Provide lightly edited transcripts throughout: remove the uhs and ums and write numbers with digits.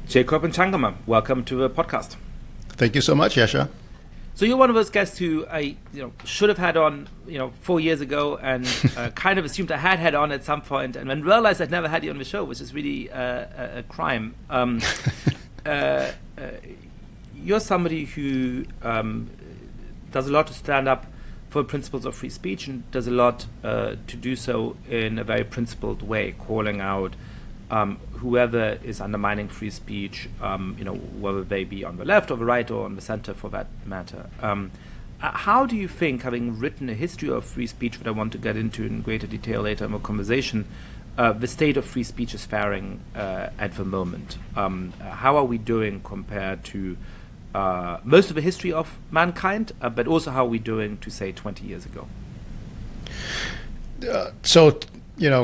Jacob Mchangama, welcome to the podcast. Thank you so much, Yascha. So you're one of those guests who I should have had on 4 years ago, and kind of assumed I had on at some point, and then realized I'd never had you on the show, which is really a crime. You're somebody who does a lot to stand up for the principles of free speech, and does a lot to do so in a very principled way, calling out whoever is undermining free speech, whether they be on the left or the right or on the center for that matter. How do you think, having written a history of free speech that I want to get into in greater detail later in the conversation, the state of free speech is faring at the moment? How are we doing compared to most of the history of mankind, but also how are we doing to, say, 20 years ago?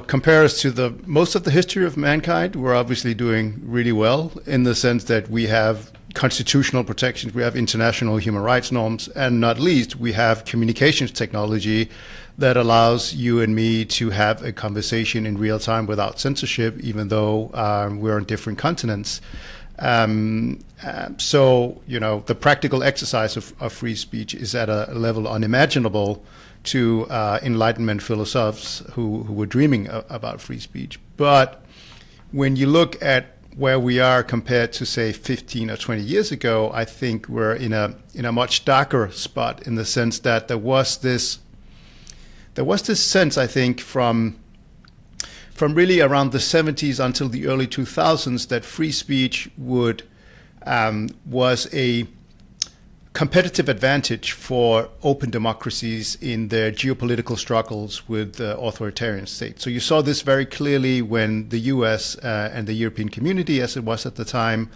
Compared to most of the history of mankind, we're obviously doing really well in the sense that we have constitutional protections, we have international human rights norms, and not least, we have communications technology that allows you and me to have a conversation in real time without censorship, even though we're on different continents. The practical exercise of free speech is at a level unimaginable to Enlightenment philosophers who were dreaming about free speech. But when you look at where we are compared to, say, 15 or 20 years ago, I think we're in a much darker spot, in the sense that there was this sense, I think, from really around the 70s until the early 2000s, that free speech was a competitive advantage for open democracies in their geopolitical struggles with authoritarian states. So you saw this very clearly when the US and the European community, as it was at the time,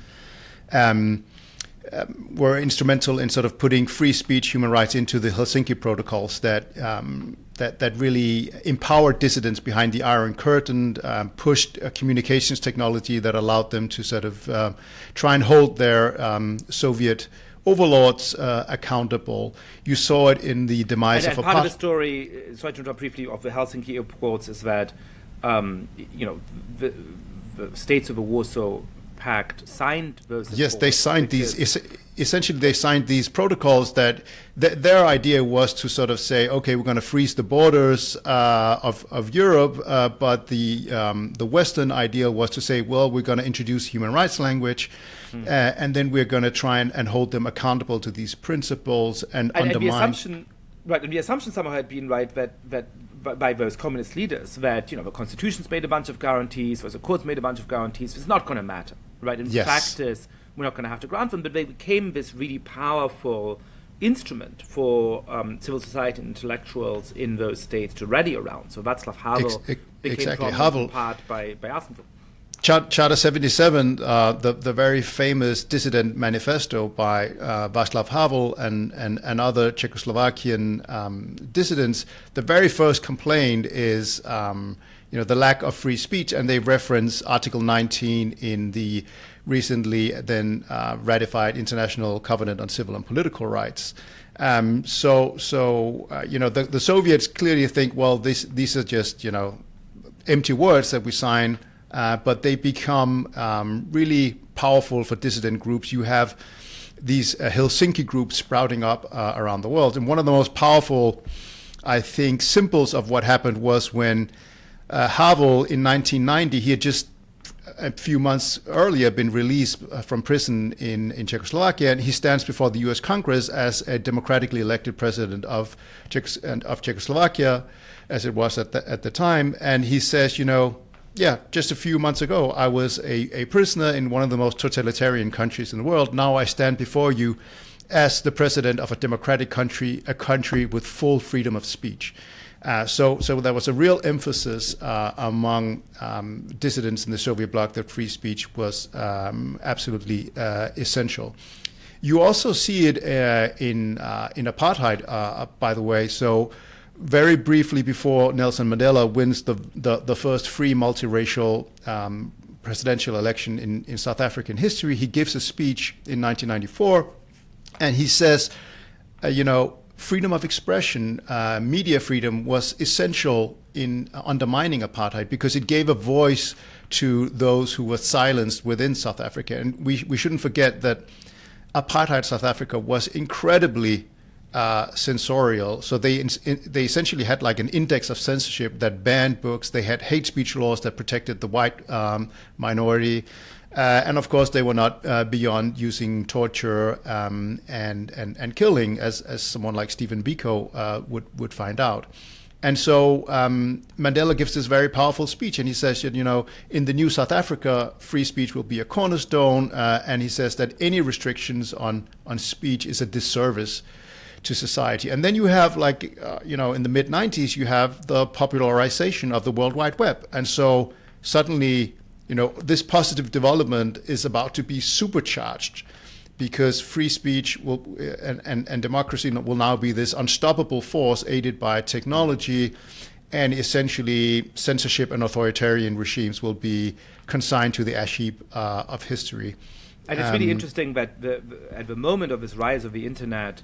were instrumental in sort of putting free speech, human rights into the Helsinki protocols that really empowered dissidents behind the Iron Curtain, pushed a communications technology that allowed them to sort of try and hold their Soviet overlords accountable. You saw it in the demise of part of the story, sorry to interrupt briefly, of the Helsinki Accords is that the states of the Warsaw Pact signed those. Yes, they signed these. Essentially, they signed these protocols that their idea was to sort of say, okay, we're going to freeze the borders of Europe, but the Western idea was to say, well, we're going to introduce human rights language, and then we're going to try and hold them accountable to these principles and undermine. And the assumption somehow had been that by those communist leaders that the constitutions made a bunch of guarantees, or the courts made a bunch of guarantees. It's not going to matter, right? In practice, we're not going to have to grant them, but they became this really powerful instrument for civil society and intellectuals in those states to rally around. So Václav Havel became prominent part by asking them. Charter 77, the very famous dissident manifesto by Václav Havel and other Czechoslovakian dissidents, the very first complaint is the lack of free speech, and they reference Article 19 in the recently then ratified International Covenant on Civil and Political Rights. The Soviets clearly think, well, these are just empty words that we sign. But they become really powerful for dissident groups. You have these Helsinki groups sprouting up around the world. And one of the most powerful, I think, symbols of what happened was when Havel in 1990, he had just a few months earlier been released from prison in Czechoslovakia, and he stands before the U.S. Congress as a democratically elected president of Czechoslovakia, as it was at the time. And he says, just a few months ago, I was a prisoner in one of the most totalitarian countries in the world. Now I stand before you as the president of a democratic country, a country with full freedom of speech. So there was a real emphasis among dissidents in the Soviet bloc that free speech was absolutely essential. You also see it in apartheid, by the way. So very briefly before Nelson Mandela wins the first free multiracial presidential election in South African history, he gives a speech in 1994, and he says, freedom of expression, media freedom was essential in undermining apartheid because it gave a voice to those who were silenced within South Africa. And we shouldn't forget that apartheid South Africa was incredibly censorial. So they essentially had like an index of censorship that banned books. They had hate speech laws that protected the white minority. And of course, they were not beyond using torture and killing, as someone like Stephen Biko would find out. And so Mandela gives this very powerful speech, and he says that, in the new South Africa, free speech will be a cornerstone, and he says that any restrictions on speech is a disservice to society. And then you have, in the mid-90s, you have the popularization of the World Wide Web. And so suddenly, this positive development is about to be supercharged, because free speech will and democracy will now be this unstoppable force aided by technology, and essentially censorship and authoritarian regimes will be consigned to the ash heap of history. And it's really interesting that at the moment of this rise of the internet,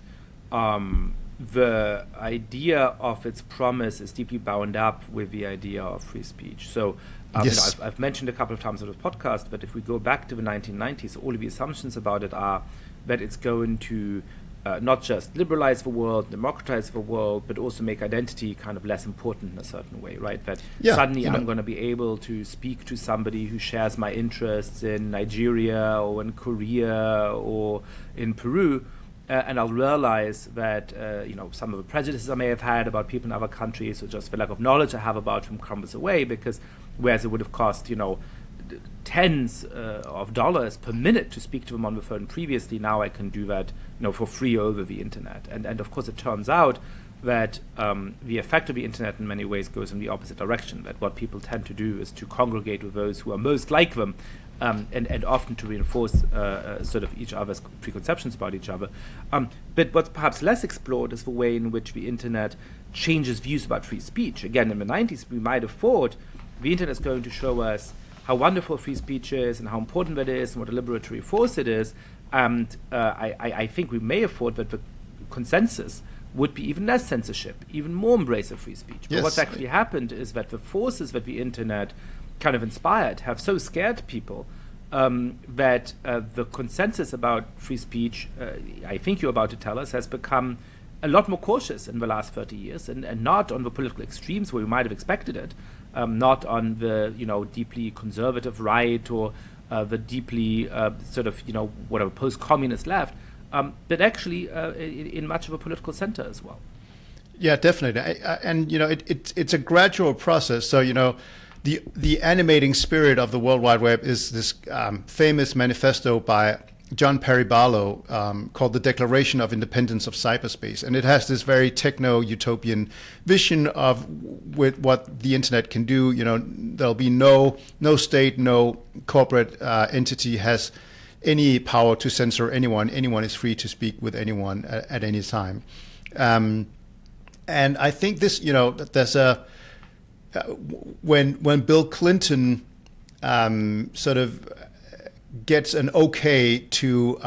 the idea of its promise is deeply bound up with the idea of free speech. So yes. I've mentioned a couple of times on the podcast, but if we go back to the 1990s, all of the assumptions about it are that it's going to not just liberalize the world, democratize the world, but also make identity kind of less important in a certain way, right? That suddenly I'm going to be able to speak to somebody who shares my interests in Nigeria or in Korea or in Peru, and I'll realize that some of the prejudices I may have had about people in other countries, or just the lack of knowledge I have about them, crumbles away, because whereas it would have cost tens of dollars per minute to speak to them on the phone previously, now I can do that for free over the internet. And of course it turns out that the effect of the internet in many ways goes in the opposite direction, that what people tend to do is to congregate with those who are most like them, and often to reinforce sort of each other's preconceptions about each other. But what's perhaps less explored is the way in which the internet changes views about free speech. Again, in the 90s, we might have thought the internet is going to show us how wonderful free speech is and how important that is and what a liberatory force it is. And I think we may have thought that the consensus would be even less censorship, even more embrace of free speech. But what's actually happened is that the forces that the internet kind of inspired have so scared people that the consensus about free speech, I think you're about to tell us, has become a lot more cautious in the last 30 years, and not on the political extremes where we might have expected it, not on the deeply conservative right or the deeply whatever post-communist left, but actually in much of a political center as well. Yeah, definitely, and it's a gradual process. So the animating spirit of the World Wide Web is this famous manifesto by John Perry Barlow called The Declaration of Independence of Cyberspace. And it has this very techno-utopian vision of what the internet can do. There'll be no state, no corporate entity has any power to censor anyone. Anyone is free to speak with anyone at any time. And I think this, there's when Bill Clinton sort of gets an okay to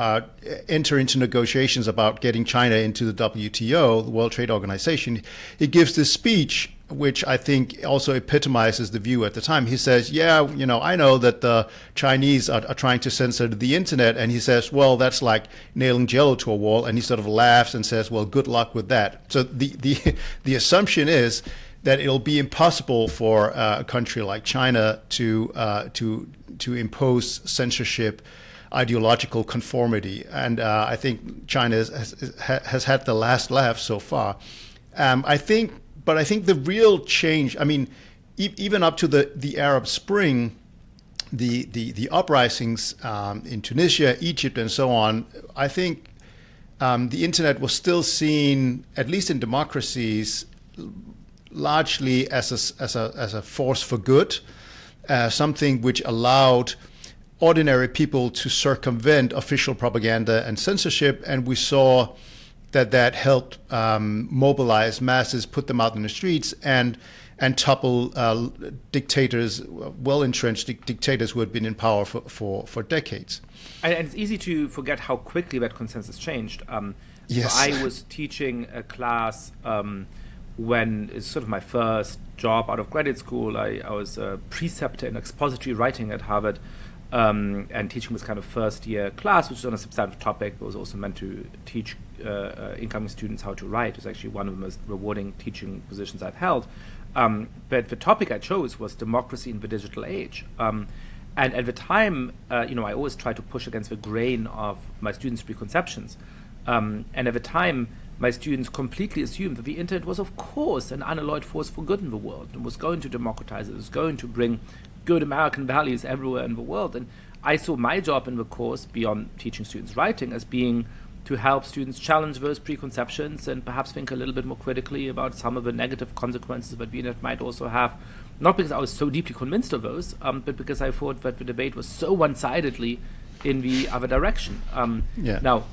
enter into negotiations about getting China into the WTO, the World Trade Organization, he gives this speech, which I think also epitomizes the view at the time. He says, I know that the Chinese are trying to censor the internet. And he says, well, that's like nailing Jello to a wall. And he sort of laughs and says, well, good luck with that. So the assumption is that it'll be impossible for a country like China to impose censorship, ideological conformity, and I think China has had the last laugh so far. I think the real change, even up to the Arab Spring, the uprisings in Tunisia, Egypt, and so on, I think the internet was still seen, at least in democracies, largely as a force for good, something which allowed ordinary people to circumvent official propaganda and censorship, and we saw that helped mobilize masses, put them out in the streets, and topple dictators, well-entrenched dictators who had been in power for decades. And it's easy to forget how quickly that consensus changed. Yes. So I was teaching a class when it's sort of my first job out of graduate school. I was a preceptor in expository writing at Harvard, and teaching was kind of first year class, which was on a substantive topic, but was also meant to teach incoming students how to write. It was actually one of the most rewarding teaching positions I've held. But the topic I chose was democracy in the digital age. And at the time, I always tried to push against the grain of my students' preconceptions. And at the time, my students completely assumed that the internet was, of course, an unalloyed force for good in the world and was going to democratize it, was going to bring good American values everywhere in the world. And I saw my job in the course, beyond teaching students writing, as being to help students challenge those preconceptions and perhaps think a little bit more critically about some of the negative consequences that the internet might also have. Not because I was so deeply convinced of those, but because I thought that the debate was so one-sidedly in the other direction. Now,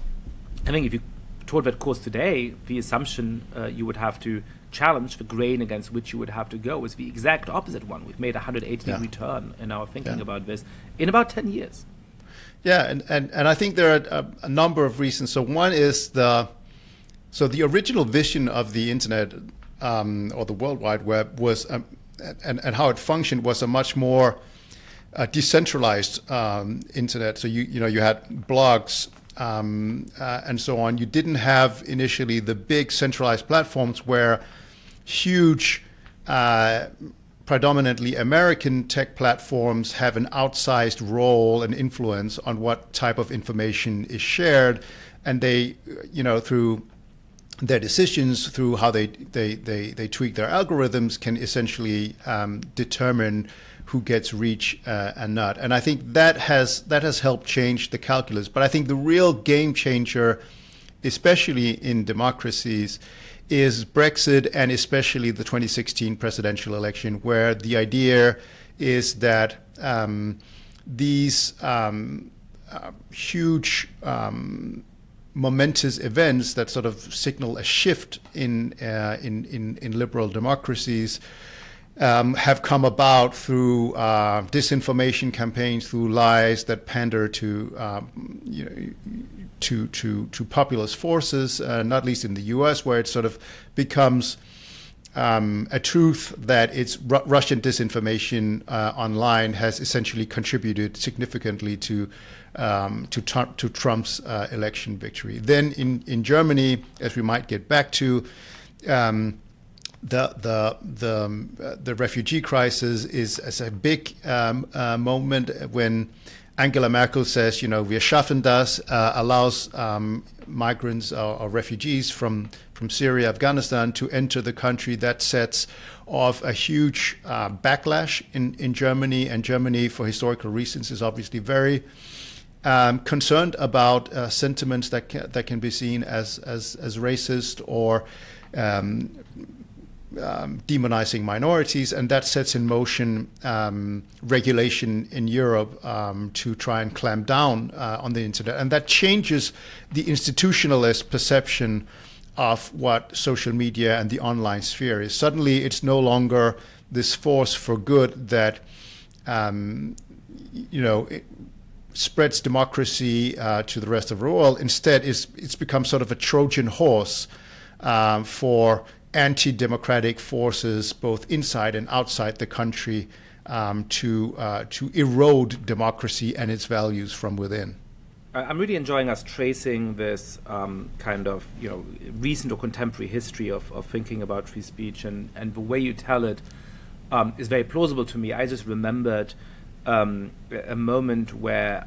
I think if you taught that course today, the assumption you would have to challenge, the grain against which you would have to go, is the exact opposite one. We've made a 180-degree turn in our thinking about this in about 10 years. Yeah, and I think there are a number of reasons. So one is the original vision of the internet or the World Wide Web was, and how it functioned, was a much more decentralized internet. So you had blogs and so on. You didn't have initially the big centralized platforms where huge, predominantly American tech platforms have an outsized role and influence on what type of information is shared, and they, through their decisions, through how they tweak their algorithms, can essentially determine who gets reach and not. And I think that has helped change the calculus. But I think the real game changer, especially in democracies, is Brexit, and especially the 2016 presidential election, where the idea is that these huge momentous events that sort of signal a shift in liberal democracies have come about through disinformation campaigns, through lies that pander to populist forces, not least in the U.S., where it sort of becomes a truth that it's Russian disinformation online has essentially contributed significantly to Trump's election victory. Then in Germany, as we might get back to, the refugee crisis is a big moment when Angela Merkel says, wir schaffen das, allows migrants or refugees from Syria, Afghanistan to enter the country. That sets off a huge backlash in Germany, and Germany, for historical reasons, is obviously very concerned about sentiments that can be seen as racist or demonizing minorities, and that sets in motion regulation in Europe to try and clamp down on the internet. And that changes the institutionalist perception of what social media and the online sphere is. Suddenly, it's no longer this force for good that it spreads democracy to the rest of the world. Instead, it's become sort of a Trojan horse for anti-democratic forces, both inside and outside the country, to erode democracy and its values from within. I'm really enjoying us tracing this kind of recent or contemporary history of thinking about free speech, and the way you tell it is very plausible to me. I just remembered a moment where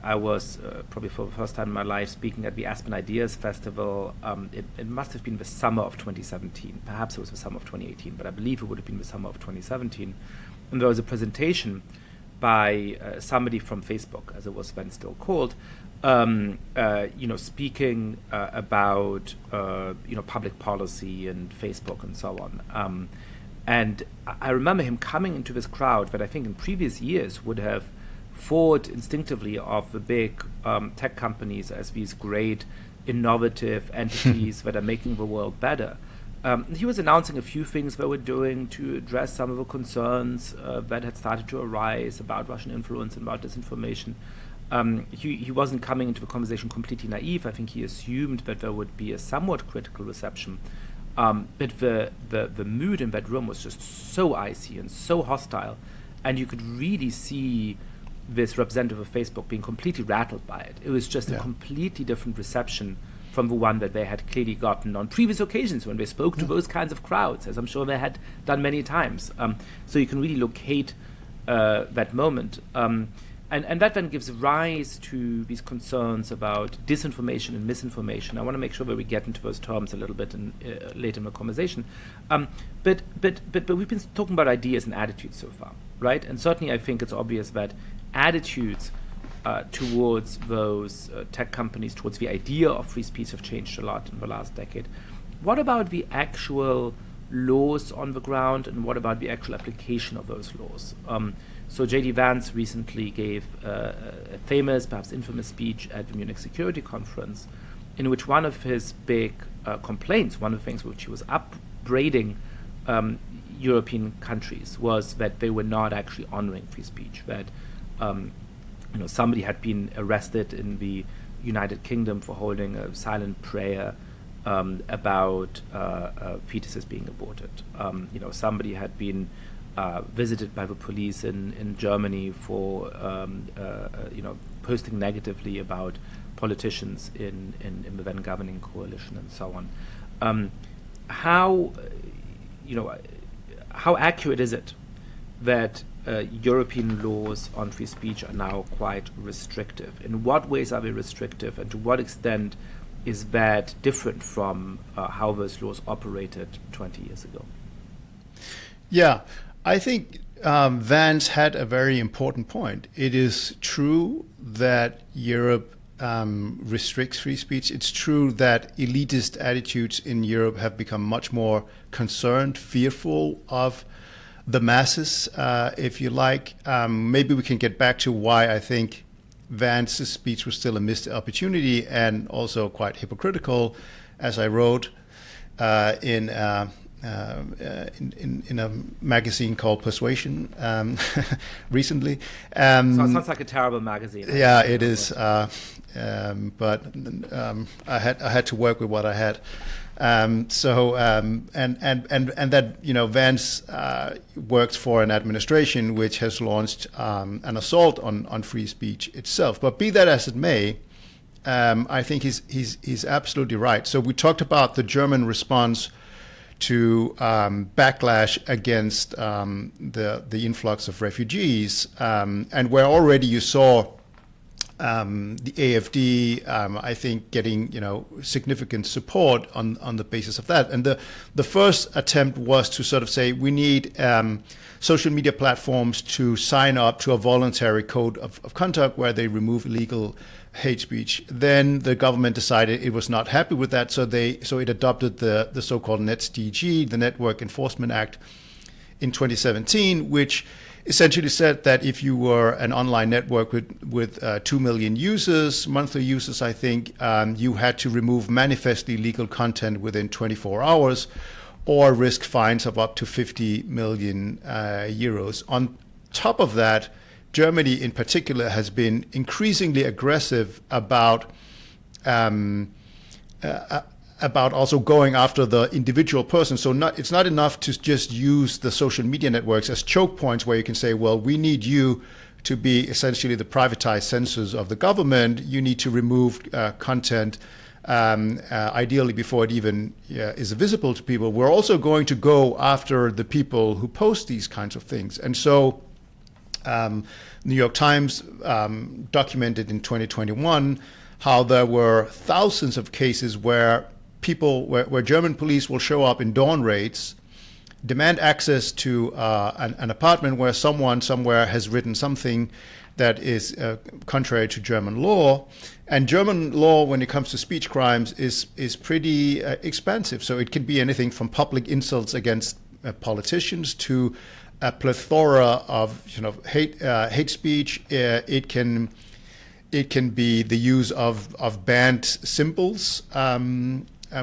I was probably for the first time in my life speaking at the Aspen Ideas Festival. It must have been the summer of 2017. Perhaps it was the summer of 2018, but I believe it would have been the summer of 2017. And there was a presentation by somebody from Facebook, as it was then still called, speaking about public policy and Facebook and so on. And I remember him coming into this crowd that I think in previous years would have thought instinctively of the big tech companies as these great innovative entities that are making the world better. He was announcing a few things they were doing to address some of the concerns that had started to arise about Russian influence and about disinformation. He wasn't coming into the conversation completely naive. I think he assumed that there would be a somewhat critical reception But the mood in that room was just so icy and so hostile, and you could really see this representative of Facebook being completely rattled by it. It was just a completely different reception from the one that they had clearly gotten on previous occasions when they spoke to those kinds of crowds, as I'm sure they had done many times. So you can really locate that moment. And that then gives rise to these concerns about disinformation and misinformation. I want to make sure that we get into those terms a little bit later in the conversation. But we've been talking about ideas and attitudes so far, right? And certainly I think it's obvious that attitudes towards those tech companies, towards the idea of free speech have changed a lot in the last decade. What about the actual laws on the ground, and what about the actual application of those laws? So J.D. Vance recently gave a famous, perhaps infamous speech at the Munich Security Conference, in which one of his big complaints, one of the things which he was upbraiding European countries, was that they were not actually honoring free speech, that somebody had been arrested in the United Kingdom for holding a silent prayer about fetuses being aborted. Somebody had been visited by the police in Germany for posting negatively about politicians in the then governing coalition and so on. How accurate is it that European laws on free speech are now quite restrictive? In what ways are they restrictive, and to what extent is that different from how those laws operated 20 years ago? Yeah, I think Vance had a very important point. It is true that Europe restricts free speech. It's true that elitist attitudes in Europe have become much more concerned, fearful of the masses, if you like. Maybe we can get back to why I think Vance's speech was still a missed opportunity and also quite hypocritical, as I wrote in a magazine called Persuasion recently. So it sounds like a terrible magazine. Yeah, it is. But I had to work with what I had. And that Vance works for an administration which has launched an assault on free speech itself. But be that as it may, I think he's absolutely right. So we talked about the German response to backlash against the influx of refugees, and where already you saw the AfD, I think, getting significant support on the basis of that. And the first attempt was to sort of say we need social media platforms to sign up to a voluntary code of conduct where they remove illegal hate speech. Then the government decided it was not happy with that, so it adopted the so-called NetzDG, the Network Enforcement Act, in 2017, which essentially said that if you were an online network with 2 million users, monthly users, I think, you had to remove manifestly illegal content within 24 hours or risk fines of up to 50 million euros. On top of that, Germany in particular has been increasingly aggressive about also going after the individual person. So it's not enough to just use the social media networks as choke points where you can say, well, we need you to be essentially the privatized censors of the government. You need to remove content, ideally before it even is visible to people. We're also going to go after the people who post these kinds of things. And so New York Times documented in 2021 how there were thousands of cases where German police will show up in dawn raids, demand access to an apartment where someone somewhere has written something that is contrary to German law. And German law, when it comes to speech crimes, is pretty expansive. So it can be anything from public insults against politicians to a plethora of hate speech. It can be the use of banned symbols,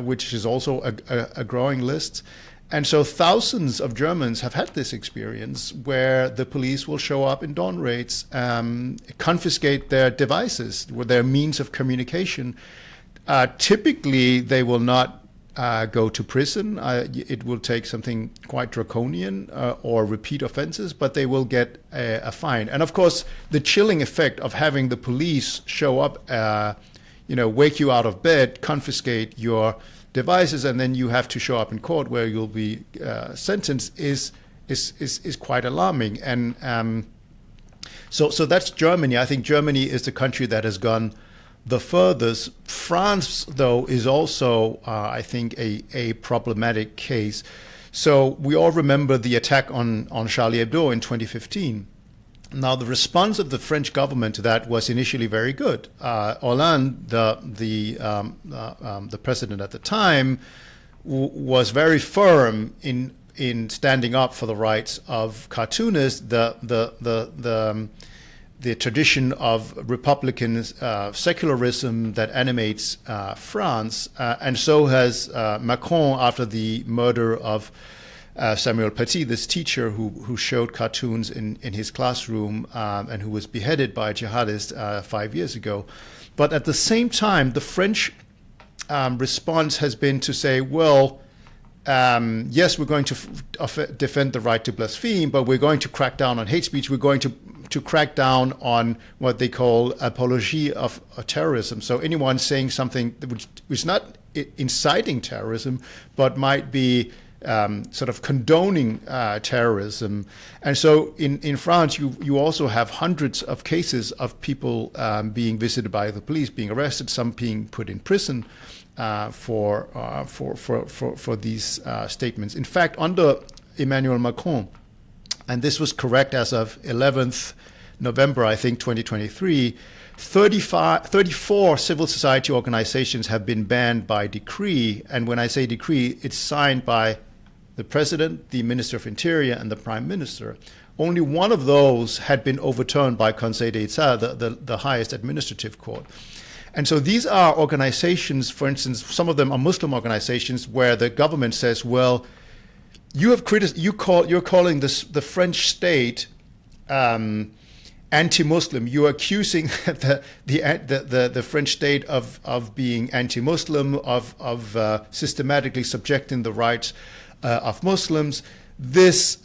which is also a growing list. And so thousands of Germans have had this experience where the police will show up in dawn raids, confiscate their devices, their means of communication. Typically, they will not go to prison. It will take something quite draconian or repeat offenses, but they will get a fine. And of course, the chilling effect of having the police show up, wake you out of bed, confiscate your devices, and then you have to show up in court where you'll be sentenced is quite alarming. And so that's Germany. I think Germany is the country that has gone the furthest. France, though, is also, I think, a problematic case. So we all remember the attack on Charlie Hebdo in 2015. Now, the response of the French government to that was initially very good. Hollande, the president at the time, was very firm in standing up for the rights of cartoonists. The tradition of Republican secularism that animates France, and so has Macron after the murder of Samuel Paty, this teacher who showed cartoons in his classroom and who was beheaded by jihadists 5 years ago. But at the same time, the French response has been to say, well, yes, we're going to defend the right to blaspheme, but we're going to crack down on hate speech. We're going to crack down on what they call apology of terrorism. So anyone saying something which is not inciting terrorism, but might be sort of condoning terrorism. And so in France, you also have hundreds of cases of people being visited by the police, being arrested, some being put in prison for these statements. In fact, under Emmanuel Macron, and this was correct as of 11th November, I think, 2023, 34 civil society organizations have been banned by decree. And when I say decree, it's signed by the president, the minister of interior, and the prime minister. Only one of those had been overturned by Conseil d'État, the highest administrative court. And so these are organizations, for instance, some of them are Muslim organizations where the government says, well, you're calling the French state anti-Muslim. You're accusing the French state of being anti-Muslim, of systematically subjecting the rights of Muslims. This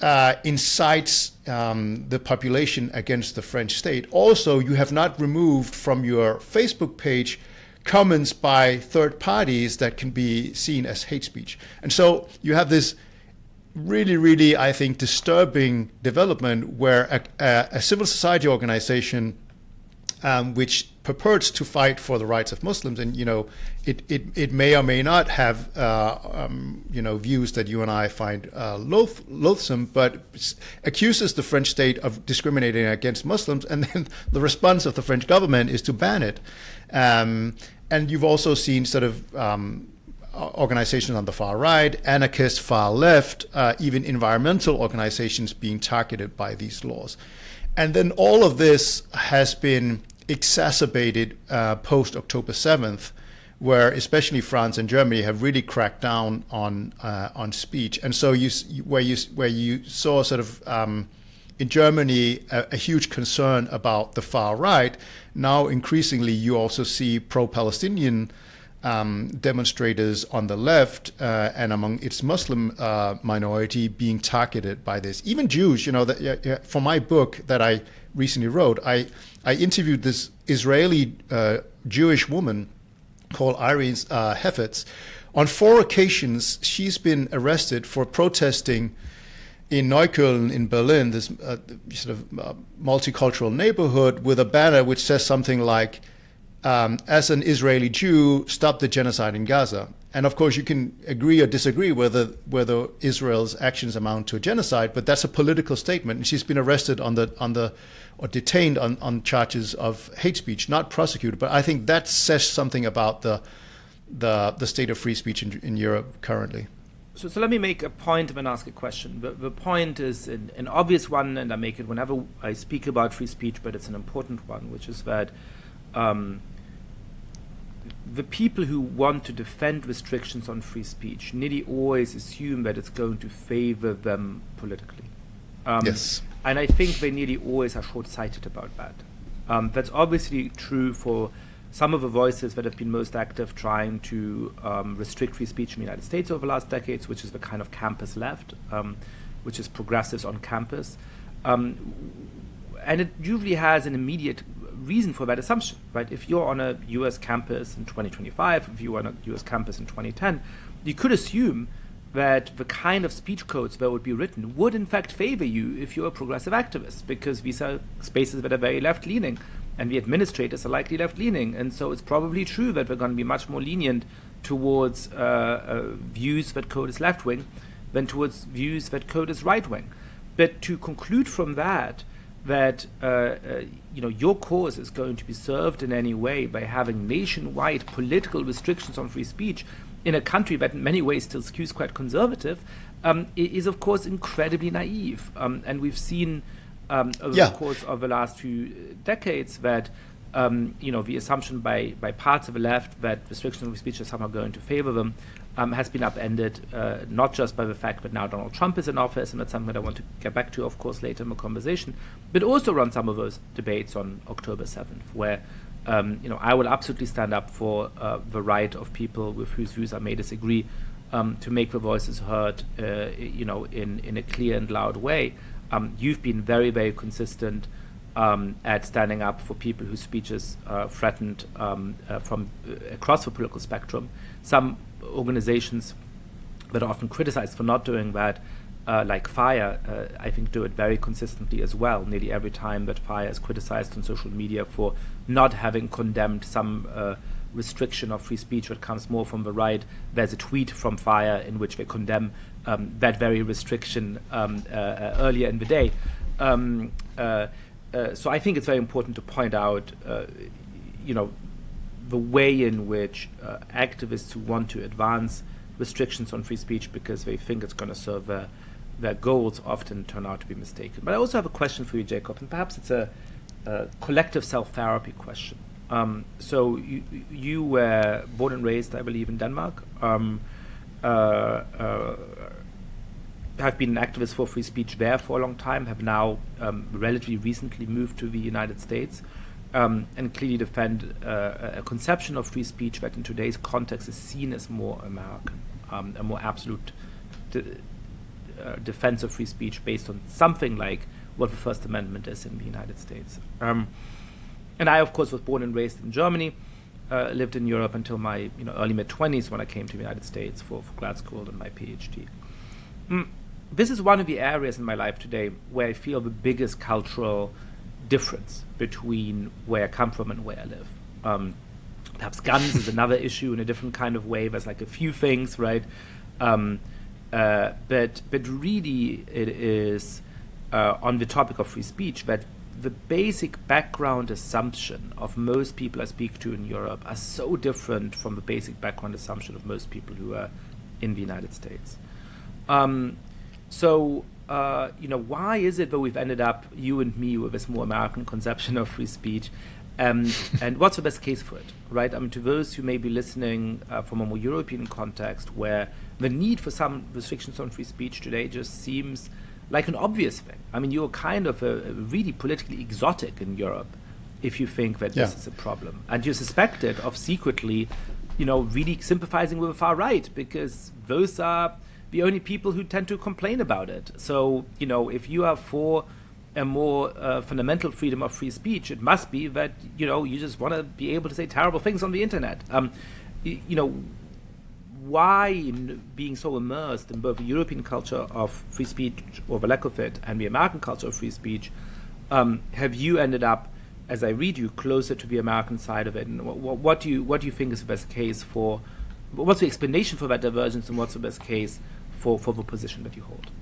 incites the population against the French state. Also, you have not removed from your Facebook page comments by third parties that can be seen as hate speech. And so you have this really, really, I think, disturbing development where a civil society organization which purports to fight for the rights of Muslims, and it may or may not have views that you and I find loathsome, but accuses the French state of discriminating against Muslims, and then the response of the French government is to ban it. And you've also seen sort of organizations on the far right, anarchist, far left, even environmental organizations being targeted by these laws. And then all of this has been exacerbated post-October 7th, where especially France and Germany have really cracked down on speech. And so where you saw sort of in Germany a huge concern about the far right, now increasingly you also see pro-Palestinian demonstrators on the left and among its Muslim minority being targeted by this. Even Jews, for my book that I recently wrote, I interviewed this Israeli Jewish woman called Irene Hefetz. On 4 occasions, she's been arrested for protesting in Neukölln in Berlin, this sort of multicultural neighborhood, with a banner which says something like, as an Israeli Jew, stop the genocide in Gaza. And of course, you can agree or disagree whether Israel's actions amount to a genocide, but that's a political statement. And she's been arrested or detained on charges of hate speech, not prosecuted. But I think that says something about the state of free speech in Europe currently. So let me make a point and ask a question. The point is an obvious one, and I make it whenever I speak about free speech, but it's an important one, which is that the people who want to defend restrictions on free speech nearly always assume that it's going to favor them politically. Yes. And I think they nearly always are short-sighted about that. That's obviously true for some of the voices that have been most active trying to restrict free speech in the United States over the last decades, which is the kind of campus left, which is progressives on campus. And it usually has an immediate reason for that assumption, right? If you're on a US campus in 2025, if you were on a US campus in 2010, you could assume that the kind of speech codes that would be written would in fact favor you if you're a progressive activist, because these are spaces that are very left-leaning, and the administrators are likely left-leaning, and so it's probably true that we're going to be much more lenient towards views that code is left-wing than towards views that code is right-wing. But to conclude from that your cause is going to be served in any way by having nationwide political restrictions on free speech in a country that in many ways still skews quite conservative, is of course incredibly naive. And we've seen over the course of the last few decades that the assumption by parts of the left that restrictions on free speech are somehow going to favor them has been upended, not just by the fact that now Donald Trump is in office, and that's something that I want to get back to, of course, later in the conversation, but also around some of those debates on October 7th, where I will absolutely stand up for the right of people with whose views I may disagree to make their voices heard, in a clear and loud way. You've been very, very consistent at standing up for people whose speech is threatened from across the political spectrum. Some organizations that are often criticized for not doing that, like FIRE, I think do it very consistently as well. Nearly every time that FIRE is criticized on social media for not having condemned some restriction of free speech that comes more from the right, there's a tweet from FIRE in which they condemn that very restriction earlier in the day. So I think it's very important to point out, the way in which activists who want to advance restrictions on free speech because they think it's going to serve their goals often turn out to be mistaken. But I also have a question for you, Jacob, and perhaps it's a collective self-therapy question. So you were born and raised, I believe, in Denmark. Have been an activist for free speech there for a long time, have now relatively recently moved to the United States, and clearly defend a conception of free speech that in today's context is seen as more American, a more absolute defense of free speech based on something like what the First Amendment is in the United States. And I, of course, was born and raised in Germany, lived in Europe until my early mid-20s when I came to the United States for grad school and my PhD. This is one of the areas in my life today where I feel the biggest cultural difference between where I come from and where I live. Perhaps guns is another issue in a different kind of way. There's like a few things, right? But really it is on the topic of free speech that the basic background assumption of most people I speak to in Europe are so different from the basic background assumption of most people who are in the United States. So why is it that we've ended up, you and me, with this more American conception of free speech? And what's the best case for it, right? I mean, to those who may be listening from a more European context, where the need for some restrictions on free speech today just seems like an obvious thing. I mean, you're kind of a really politically exotic in Europe if you think that this is a problem. And you're suspected of secretly, really sympathizing with the far right, because those are the only people who tend to complain about it. So, if you are for a more fundamental freedom of free speech, it must be that, you just want to be able to say terrible things on the internet. Why, being so immersed in both the European culture of free speech, or the lack of it, and the American culture of free speech, have you ended up, as I read you, closer to the American side of it? And what do you think is the best case for? What's the explanation for that divergence, and what's the best case for the position that you hold?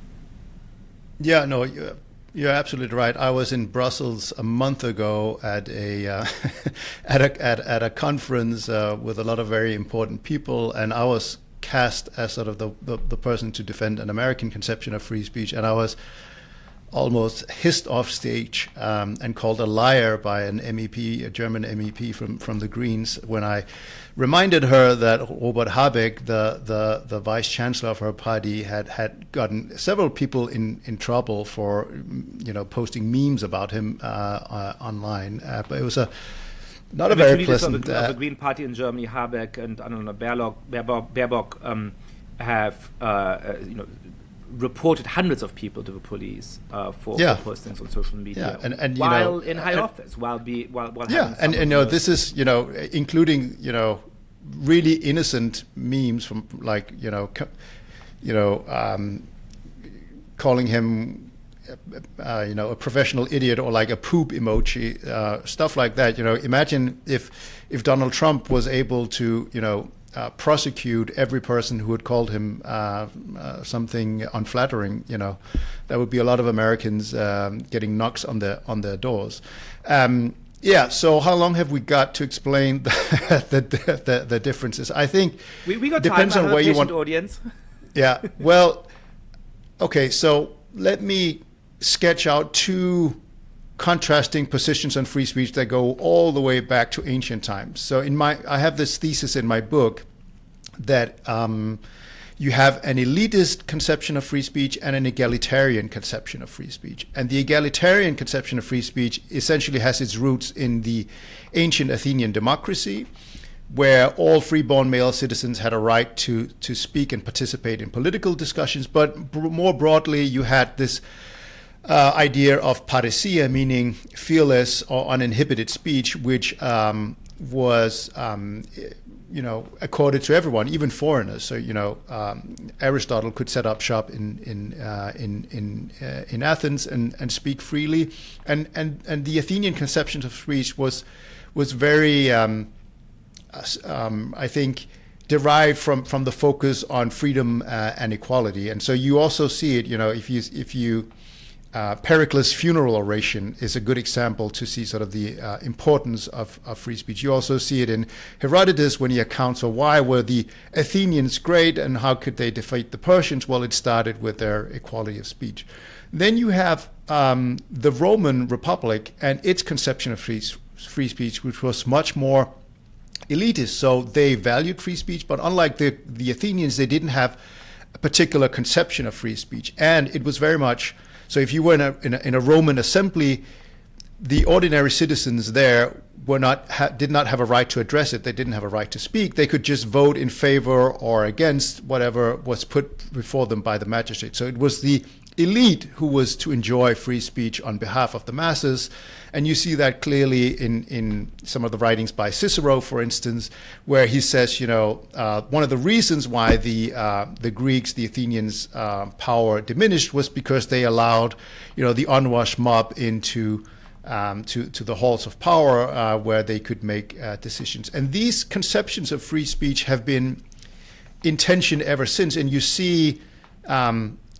Yeah, no, you're absolutely right. I was in Brussels a month ago at a at a conference with a lot of very important people, and I was cast as sort of the person to defend an American conception of free speech, and I was almost hissed off stage and called a liar by an MEP, a German MEP from the Greens, when I reminded her that Robert Habeck, the vice chancellor of her party, had gotten several people in trouble for posting memes about him online. But it was not a the very two leaders pleasant. of the Green Party in Germany, Habeck and I don't know Baerbock, have reported hundreds of people to the police for postings on social media, and while in high office, while this is including really innocent memes from like calling him a professional idiot or like a poop emoji, stuff like that. Imagine if Donald Trump was able to prosecute every person who had called him something unflattering. That would be a lot of Americans getting knocks on their doors. So how long have we got to explain the differences? I think we got depends time. on where you want audience. Yeah. Well, okay. So let me sketch out two contrasting positions on free speech that go all the way back to ancient times. So I have this thesis in my book that you have an elitist conception of free speech and an egalitarian conception of free speech. And the egalitarian conception of free speech essentially has its roots in the ancient Athenian democracy, where all freeborn male citizens had a right to speak and participate in political discussions. But more broadly, you had this idea of parousia, meaning fearless or uninhibited speech, which was accorded to everyone, even foreigners. So Aristotle could set up shop in Athens and speak freely, and the Athenian conception of speech was very I think derived from the focus on freedom and equality. And so you also see it, if you Pericles' funeral oration is a good example to see sort of the importance of free speech. You also see it in Herodotus when he accounts for why were the Athenians great and how could they defeat the Persians. Well, it started with their equality of speech. Then you have the Roman Republic and its conception of free speech, which was much more elitist. So they valued free speech, but unlike the Athenians, they didn't have a particular conception of free speech. And it was very much, so if you were in a Roman assembly, the ordinary citizens there did not have a right to address it. They didn't have a right to speak. They could just vote in favor or against whatever was put before them by the magistrate. So it was the elite who was to enjoy free speech on behalf of the masses. And you see that clearly in some of the writings by Cicero, for instance, where he says, one of the reasons why the Greeks, the Athenians' power diminished was because they allowed, the unwashed mob into to the halls of power where they could make decisions. And these conceptions of free speech have been in tension ever since. And you see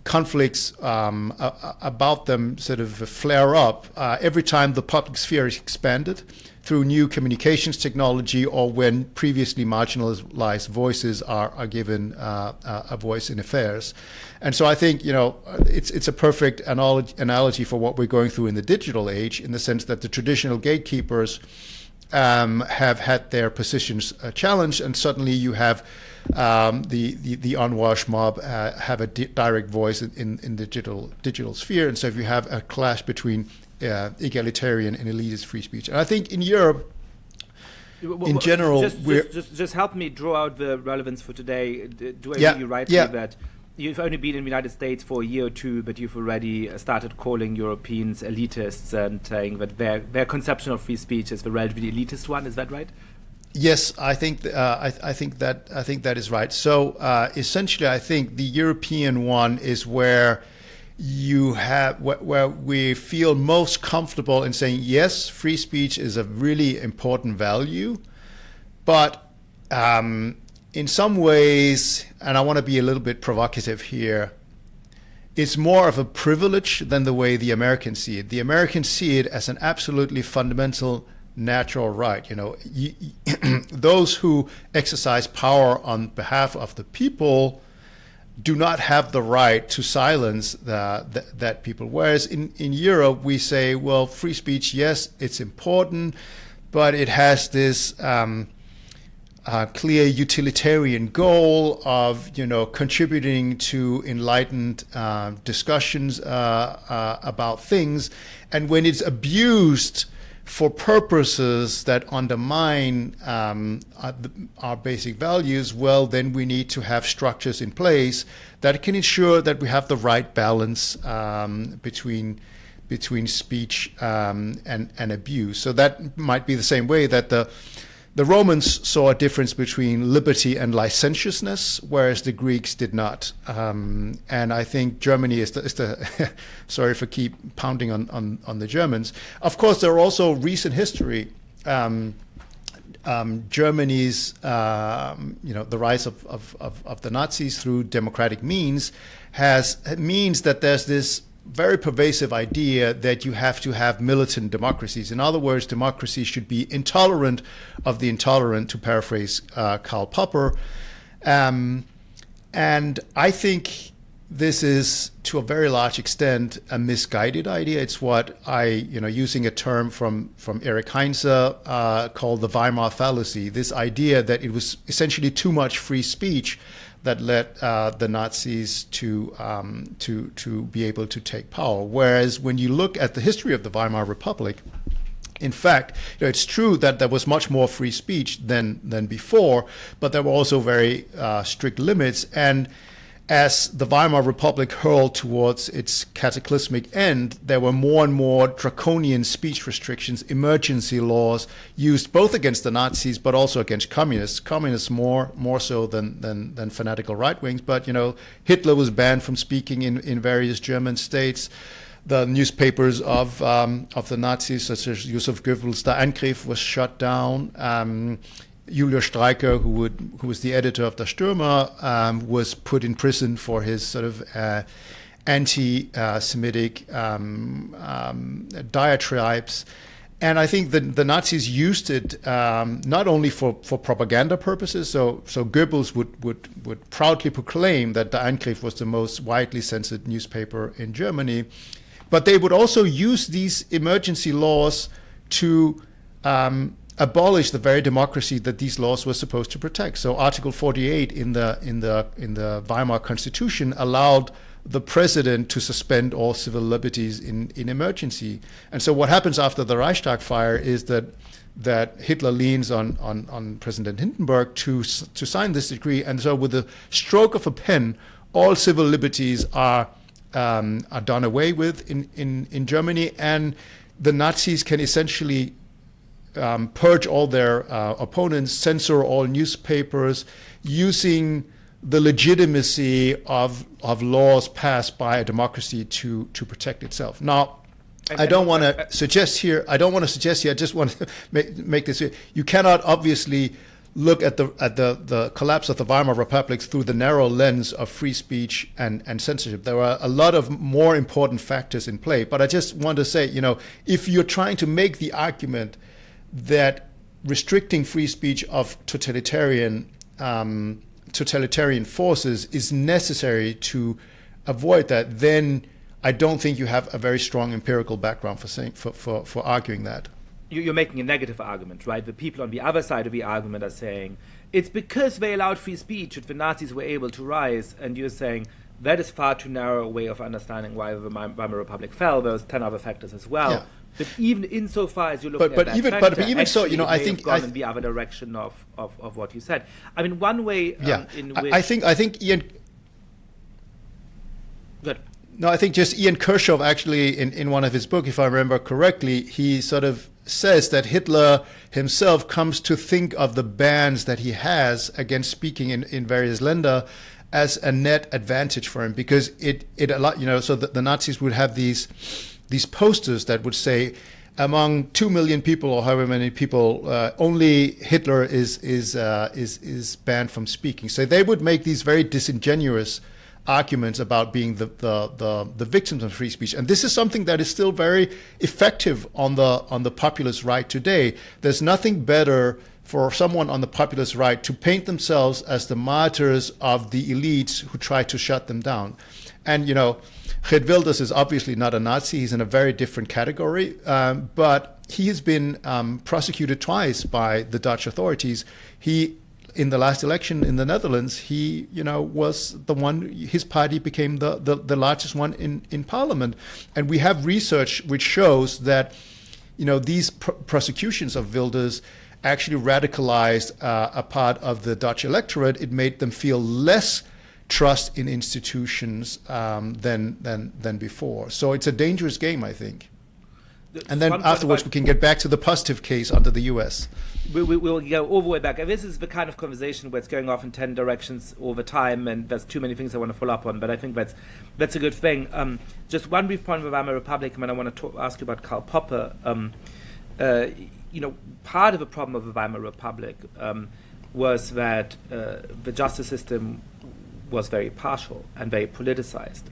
conflicts about them sort of flare up every time the public sphere is expanded through new communications technology or when previously marginalized voices are given a voice in affairs. And so I think, it's a perfect analogy for what we're going through in the digital age, in the sense that the traditional gatekeepers have had their positions challenged, and suddenly you have the unwashed mob have a direct voice in the digital sphere. And so if you have a clash between egalitarian and elitist free speech, and I think in Europe, in general, just help me draw out the relevance for today. Do I hear you rightly that you've only been in the United States for a year or two, but you've already started calling Europeans elitists and saying that their conception of free speech is the relatively elitist one? Is that right? Yes, I think that is right. So essentially, I think the European one is where where we feel most comfortable in saying yes, free speech is a really important value, but in some ways, and I want to be a little bit provocative here, it's more of a privilege than the way the Americans see it. The Americans see it as an absolutely fundamental natural right. Those who exercise power on behalf of the people do not have the right to silence that people. Whereas in Europe, we say, well, free speech, yes, it's important, but it has this clear utilitarian goal of, contributing to enlightened discussions about things. And when it's abused for purposes that undermine our basic values, well, then we need to have structures in place that can ensure that we have the right balance between speech and abuse. So that might be the same way that the Romans saw a difference between liberty and licentiousness, whereas the Greeks did not. And I think Germany is the sorry for keep pounding on the Germans. Of course, there are also recent history. Germany's, the rise of the Nazis through democratic means means that there's this very pervasive idea that you have to have militant democracies. In other words, democracy should be intolerant of the intolerant, to paraphrase Karl Popper. And I think this is, to a very large extent, a misguided idea. It's what using a term from Erich Heinze, called the Weimar fallacy, this idea that it was essentially too much free speech that led the Nazis to be able to take power. Whereas when you look at the history of the Weimar Republic, in fact, it's true that there was much more free speech than before, but there were also very strict limits. And as the Weimar Republic hurled towards its cataclysmic end, there were more and more draconian speech restrictions, emergency laws used both against the Nazis but also against communists. Communists more so than fanatical right wings. But Hitler was banned from speaking in various German states. The newspapers of the Nazis, such as Josef Goebbels' Der Angriff, was shut down. Julius Streicher, who was the editor of Der Stürmer, was put in prison for his sort of anti-Semitic diatribes. And I think the Nazis used it not only for propaganda purposes. So Goebbels would proudly proclaim that Der Angriff was the most widely censored newspaper in Germany, but they would also use these emergency laws to abolish the very democracy that these laws were supposed to protect. So Article 48 in the Weimar Constitution allowed the president to suspend all civil liberties in emergency. And so what happens after the Reichstag fire is that Hitler leans on President Hindenburg to sign this decree. And so with the stroke of a pen, all civil liberties are done away with in Germany, and the Nazis can essentially purge all their opponents, censor all newspapers, using the legitimacy of laws passed by a democracy to protect itself. Now, I don't want to suggest here. I just want to make this clear. You cannot obviously look at the collapse of the Weimar Republic through the narrow lens of free speech and censorship. There are a lot of more important factors in play. But I just want to say, if you're trying to make the argument that restricting free speech of totalitarian forces is necessary to avoid that, then I don't think you have a very strong empirical background for arguing that. You're making a negative argument, right? The people on the other side of the argument are saying it's because they allowed free speech that the Nazis were able to rise, and you're saying that is far too narrow a way of understanding why the Weimar Republic fell. There's 10 other factors as well. Yeah. But even insofar as you look at that factor, even so, I think gone in the other direction of what you said. I mean, one way in which I think Ian. Good. No, I think just Ian Kershaw actually in one of his books, if I remember correctly, he sort of says that Hitler himself comes to think of the bans that he has against speaking in various Länder as a net advantage for him, because it a lot, so the Nazis would have these posters that would say, among 2 million people or however many people, only Hitler is banned from speaking. So they would make these very disingenuous arguments about being the victims of free speech, and this is something that is still very effective on the populist right today. There's nothing better for someone on the populist right to paint themselves as the martyrs of the elites who try to shut them down. And Geert Wilders is obviously not a Nazi. He's in a very different category, but he has been prosecuted twice by the Dutch authorities. In the last election in the Netherlands, he, was the one. His party became the largest one in parliament, and we have research which shows that these prosecutions of Wilders actually radicalized a part of the Dutch electorate. It made them feel less trust in institutions than before. So it's a dangerous game, I think. And then afterwards, we can get back to the positive case under the U.S. We'll go all the way back. This is the kind of conversation where it's going off in 10 directions over time, and there's too many things I want to follow up on, but I think that's a good thing. Just one brief point of the Weimar Republic, and then I want to ask you about Karl Popper. Part of the problem of the Weimar Republic was that the justice system was very partial and very politicized.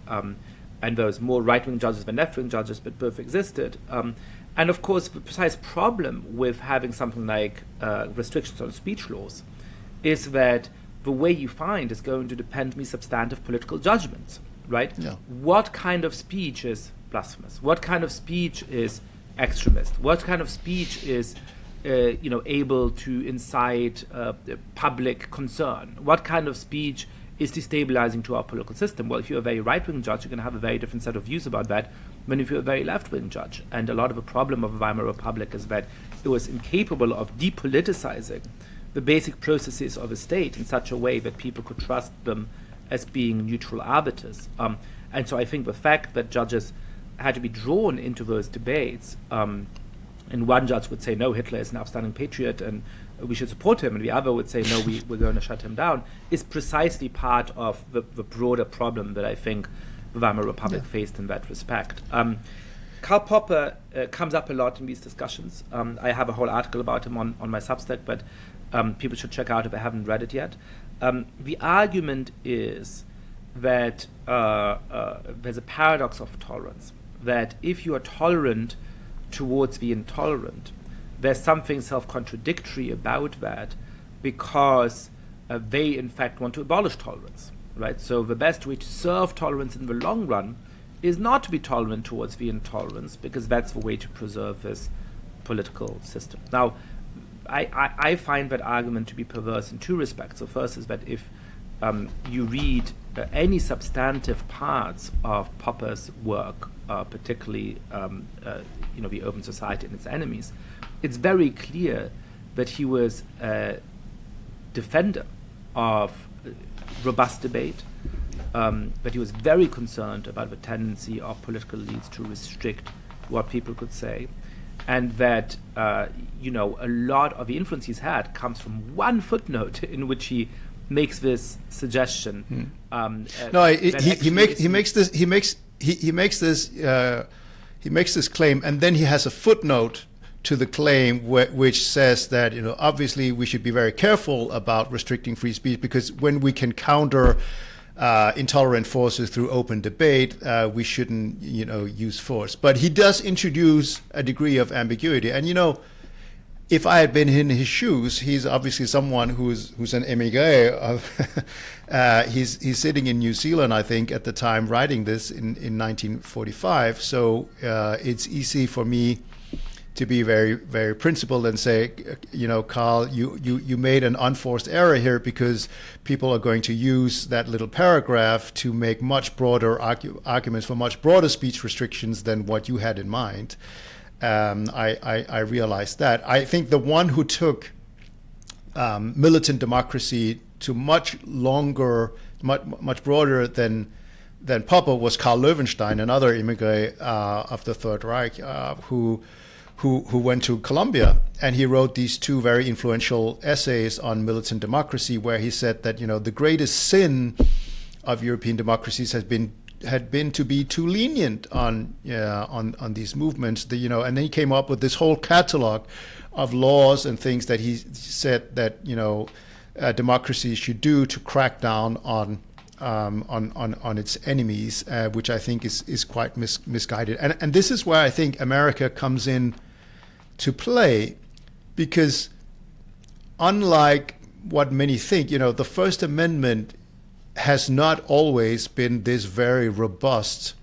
And there was more right-wing judges than left-wing judges, but both existed. And of course, the precise problem with having something like restrictions on speech laws is that the way you find is going to depend on substantive political judgments, right? Yeah. What kind of speech is blasphemous? What kind of speech is extremist? What kind of speech is able to incite public concern? What kind of speech is destabilizing to our political system? Well, if you're a very right-wing judge, you're going to have a very different set of views about that than if you're a very left-wing judge. And a lot of the problem of the Weimar Republic is that it was incapable of depoliticizing the basic processes of a state in such a way that people could trust them as being neutral arbiters. And so I think the fact that judges had to be drawn into those debates, and one judge would say, no, Hitler is an upstanding patriot and we should support him, and the other would say, no, we're going to shut him down, is precisely part of the broader problem that I think the Weimar Republic faced in that respect. Karl Popper comes up a lot in these discussions. I have a whole article about him on my Substack, but people should check out if they haven't read it yet. The argument is that there's a paradox of tolerance, that if you are tolerant towards the intolerant, there's something self-contradictory about that, because they in fact want to abolish tolerance, right? So the best way to serve tolerance in the long run is not to be tolerant towards the intolerance, because that's the way to preserve this political system. Now, I find that argument to be perverse in two respects. So first is that if you read any substantive parts of Popper's work, particularly the Open Society and its enemies, it's very clear that he was a defender of robust debate, that he was very concerned about the tendency of political elites to restrict what people could say, and that a lot of the influence he's had comes from one footnote in which he makes this suggestion. He makes this claim, and then he has a footnote to the claim which says that obviously we should be very careful about restricting free speech, because when we can counter intolerant forces through open debate, we shouldn't use force. But he does introduce a degree of ambiguity, and if I had been in his shoes, he's obviously someone who's an émigré. He's sitting in New Zealand, I think, at the time writing this in 1945. So it's easy for me to be very, very principled and say, Karl, you made an unforced error here, because people are going to use that little paragraph to make much broader arguments for much broader speech restrictions than what you had in mind. I realized that. I think the one who took militant democracy to much broader than Popper was Karl Löwenstein, another immigrant of the Third Reich, who went to Columbia, and he wrote these two very influential essays on militant democracy, where he said that the greatest sin of European democracies had been to be too lenient on these movements. And then he came up with this whole catalog of laws and things that he said that democracies should do to crack down on its enemies, which I think is quite misguided. And this is where I think America comes in to play, because unlike what many think, the First Amendment has not always been this very robust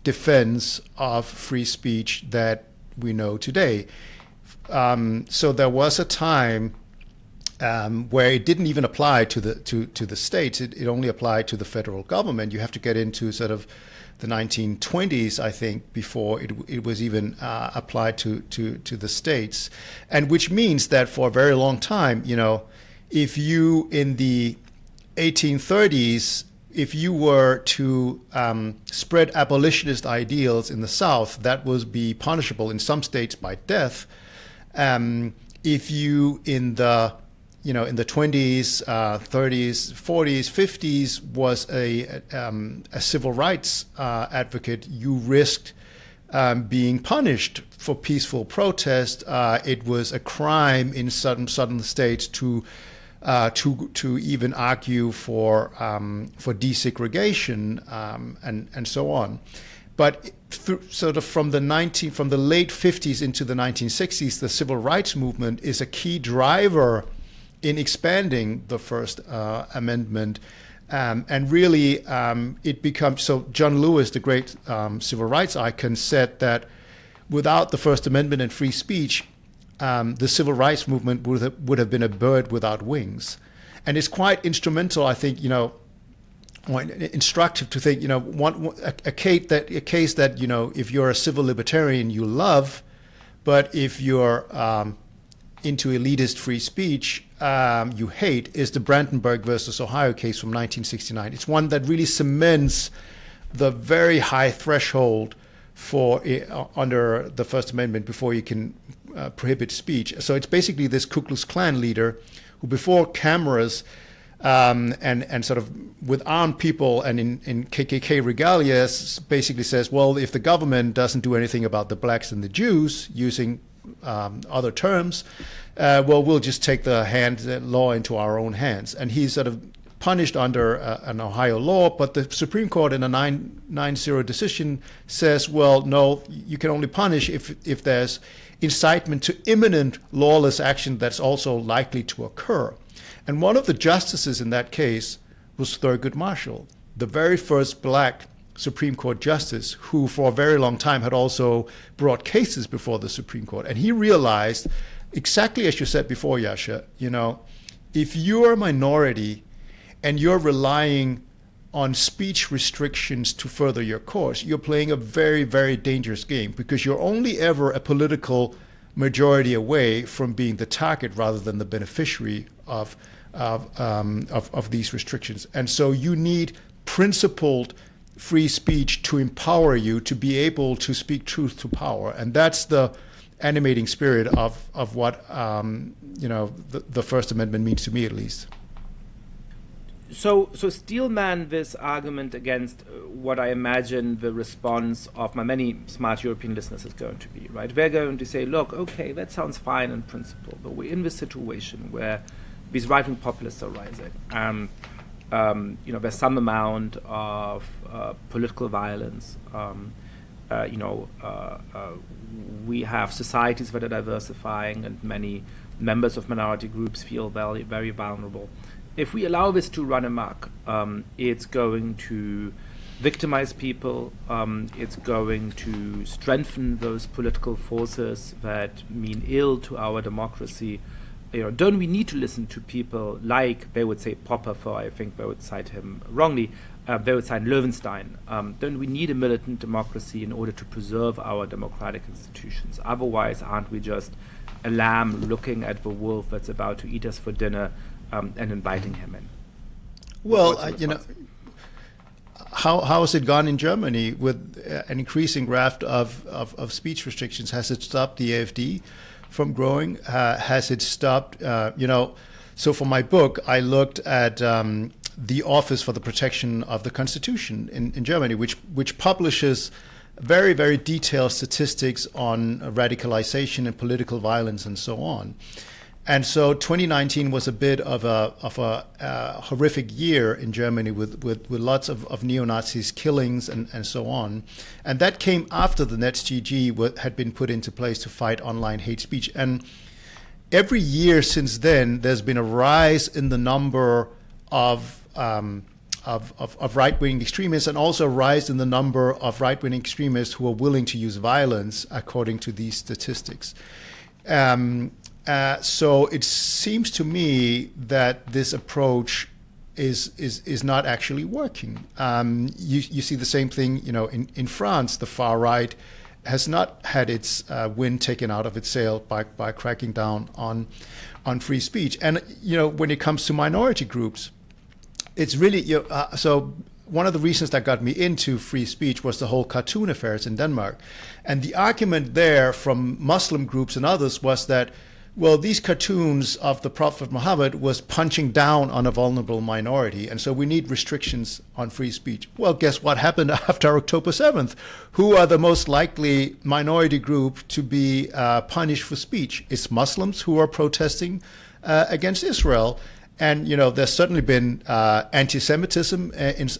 defense of free speech that we know today. So there was a time where it didn't even apply to the states. It only applied to the federal government. You have to get into sort of the 1920s, I think, before it was even applied to the states, and which means that for a very long time, if you in the 1830s, if you were to spread abolitionist ideals in the South, that would be punishable in some states by death. If you in the 20s, 30s, 40s, 50s was a civil rights advocate, you risked being punished for peaceful protest. It was a crime in certain southern states to even argue for desegregation and so on. But sort of from the late 50s into the 1960s, the civil rights movement is a key driver in expanding the First Amendment, and really it becomes so. John Lewis, the great civil rights icon, said that without the First Amendment and free speech, the civil rights movement would have been a bird without wings. And it's quite instrumental, I think, or instructive to think, a case that if you're a civil libertarian, you love, but if you're into elitist free speech, you hate, is the Brandenburg versus Ohio case from 1969. It's one that really cements the very high threshold for under the First Amendment before you can prohibit speech. So it's basically this Ku Klux Klan leader who, before cameras and sort of with armed people and in KKK regalia, basically says, well, if the government doesn't do anything about the blacks and the Jews, using other terms, well, we'll just take the law into our own hands. And he's sort of punished under an Ohio law, but the Supreme Court in a 9-0 decision says, well, no, you can only punish if there's incitement to imminent lawless action that's also likely to occur. And one of the justices in that case was Thurgood Marshall, the very first black Supreme Court justice, who for a very long time had also brought cases before the Supreme Court. And he realized, exactly as you said before, Yascha, if you're a minority and you're relying on speech restrictions to further your cause, you're playing a very, very dangerous game, because you're only ever a political majority away from being the target rather than the beneficiary of these restrictions. And so you need principled free speech to empower you to be able to speak truth to power. And that's the animating spirit of what the First Amendment means to me, at least. So Steelman this argument against what I imagine the response of my many smart European listeners is going to be, right? They're going to say, look, okay, that sounds fine in principle, but we're in this situation where these right-wing populists are rising. There's some amount of political violence. We have societies that are diversifying, and many members of minority groups feel very, very vulnerable. If we allow this to run amok, it's going to victimize people. It's going to strengthen those political forces that mean ill to our democracy. Don't we need to listen to people like, they would say Popper, for I think they would cite him wrongly, they would cite Löwenstein. Don't we need a militant democracy in order to preserve our democratic institutions? Otherwise, aren't we just a lamb looking at the wolf that's about to eat us for dinner and inviting him in? Well, how has it gone in Germany with an increasing raft of speech restrictions? Has it stopped the AfD from growing? Has it stopped, so for my book, I looked at the Office for the Protection of the Constitution in Germany, which publishes very, very detailed statistics on radicalization and political violence and so on. And so 2019 was a bit of a horrific year in Germany with lots of neo-Nazis killings and so on. And that came after the NetzGG had been put into place to fight online hate speech. And every year since then, there's been a rise in the number of right-wing extremists, and also a rise in the number of right-wing extremists who are willing to use violence, according to these statistics. So it seems to me that this approach is not actually working. You see the same thing, in France. The far right has not had its wind taken out of its sail by cracking down on free speech. And when it comes to minority groups, it's really so. One of the reasons that got me into free speech was the whole cartoon affairs in Denmark. And the argument there from Muslim groups and others was that, well, these cartoons of the Prophet Muhammad was punching down on a vulnerable minority, and so we need restrictions on free speech. Well, guess what happened after October 7th? Who are the most likely minority group to be punished for speech? It's Muslims who are protesting against Israel. And, there's certainly been anti-Semitism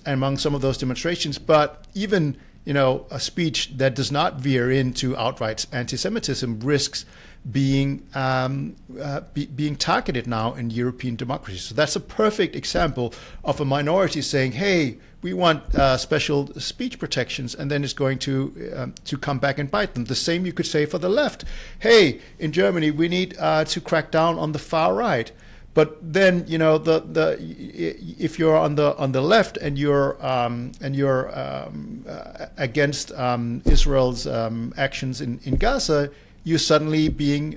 among some of those demonstrations, but even, a speech that does not veer into outright anti-Semitism risks being targeted now in European democracies. So that's a perfect example of a minority saying, hey, we want special speech protections, and then it's going to come back and bite them. The same you could say for the left. Hey, in Germany, we need to crack down on the far right. But then, if you're on the left and you're against Israel's actions in Gaza, you're suddenly being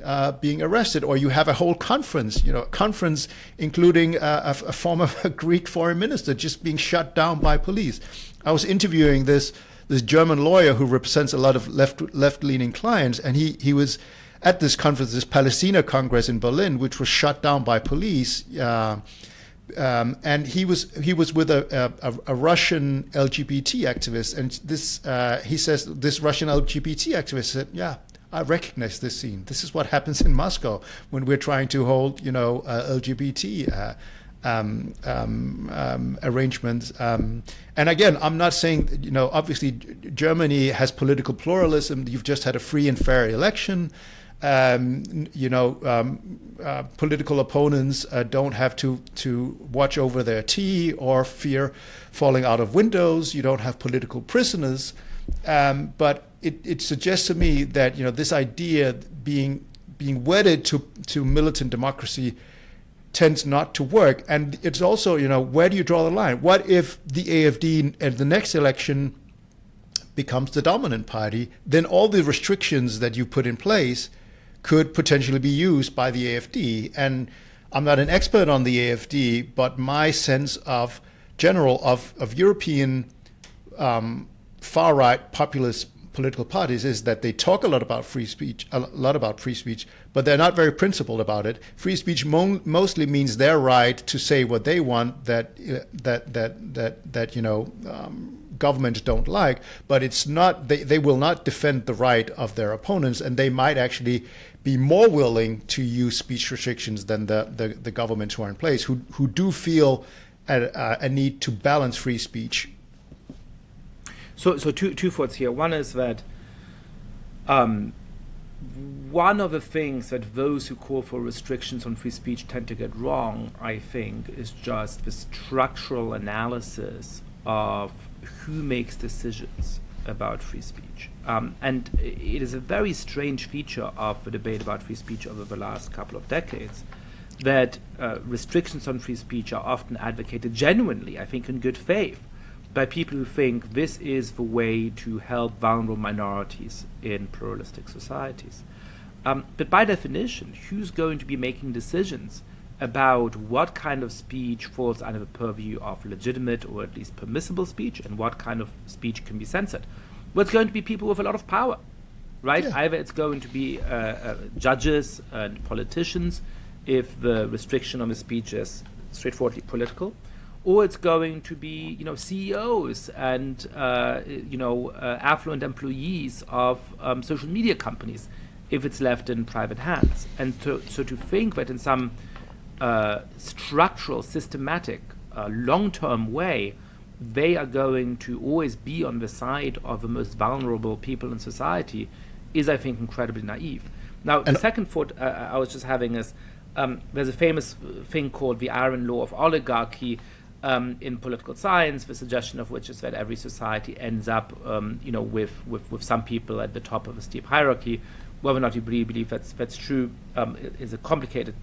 arrested, or you have a whole conference, including a former Greek foreign minister just being shut down by police. I was interviewing this German lawyer who represents a lot of left-leaning clients, and he was at this conference, this Palestina Congress in Berlin, which was shut down by police, and he was with a Russian LGBT activist, and he says this Russian LGBT activist said, "Yeah, I recognize this scene. This is what happens in Moscow when we're trying to hold, LGBT arrangements." And again, I'm not saying, obviously Germany has political pluralism. You've just had a free and fair election. Political opponents don't have to watch over their tea or fear falling out of windows. You don't have political prisoners. But it suggests to me that this idea being wedded to militant democracy tends not to work. And it's also where do you draw the line? What if the AfD at the next election becomes the dominant party? Then all the restrictions that you put in place could potentially be used by the AfD. And I'm not an expert on the AfD, but my sense of European far-right populist political parties is that they talk a lot about free speech, but they're not very principled about it. Free speech mostly means their right to say what they want that governments don't like, but it's not. They will not defend the right of their opponents, and they might actually be more willing to use speech restrictions than the governments who are in place, who do feel a need to balance free speech. So two thoughts here. One is that one of the things that those who call for restrictions on free speech tend to get wrong, I think, is just the structural analysis of who makes decisions about free speech. And it is a very strange feature of the debate about free speech over the last couple of decades that restrictions on free speech are often advocated genuinely, I think in good faith, by people who think this is the way to help vulnerable minorities in pluralistic societies. But by definition, who's going to be making decisions about what kind of speech falls under the purview of legitimate or at least permissible speech and what kind of speech can be censored? Well, it's going to be people with a lot of power, right? Yeah. Either it's going to be judges and politicians if the restriction on the speech is straightforwardly political, or it's going to be CEOs and affluent employees of social media companies if it's left in private hands. And so to think that in some structural, systematic, long-term way, they are going to always be on the side of the most vulnerable people in society is, I think, incredibly naive. Now, the second thought I was just having is there's a famous thing called the iron law of oligarchy in political science, the suggestion of which is that every society ends up with some people at the top of a steep hierarchy. Whether or not you believe that's true is a complicated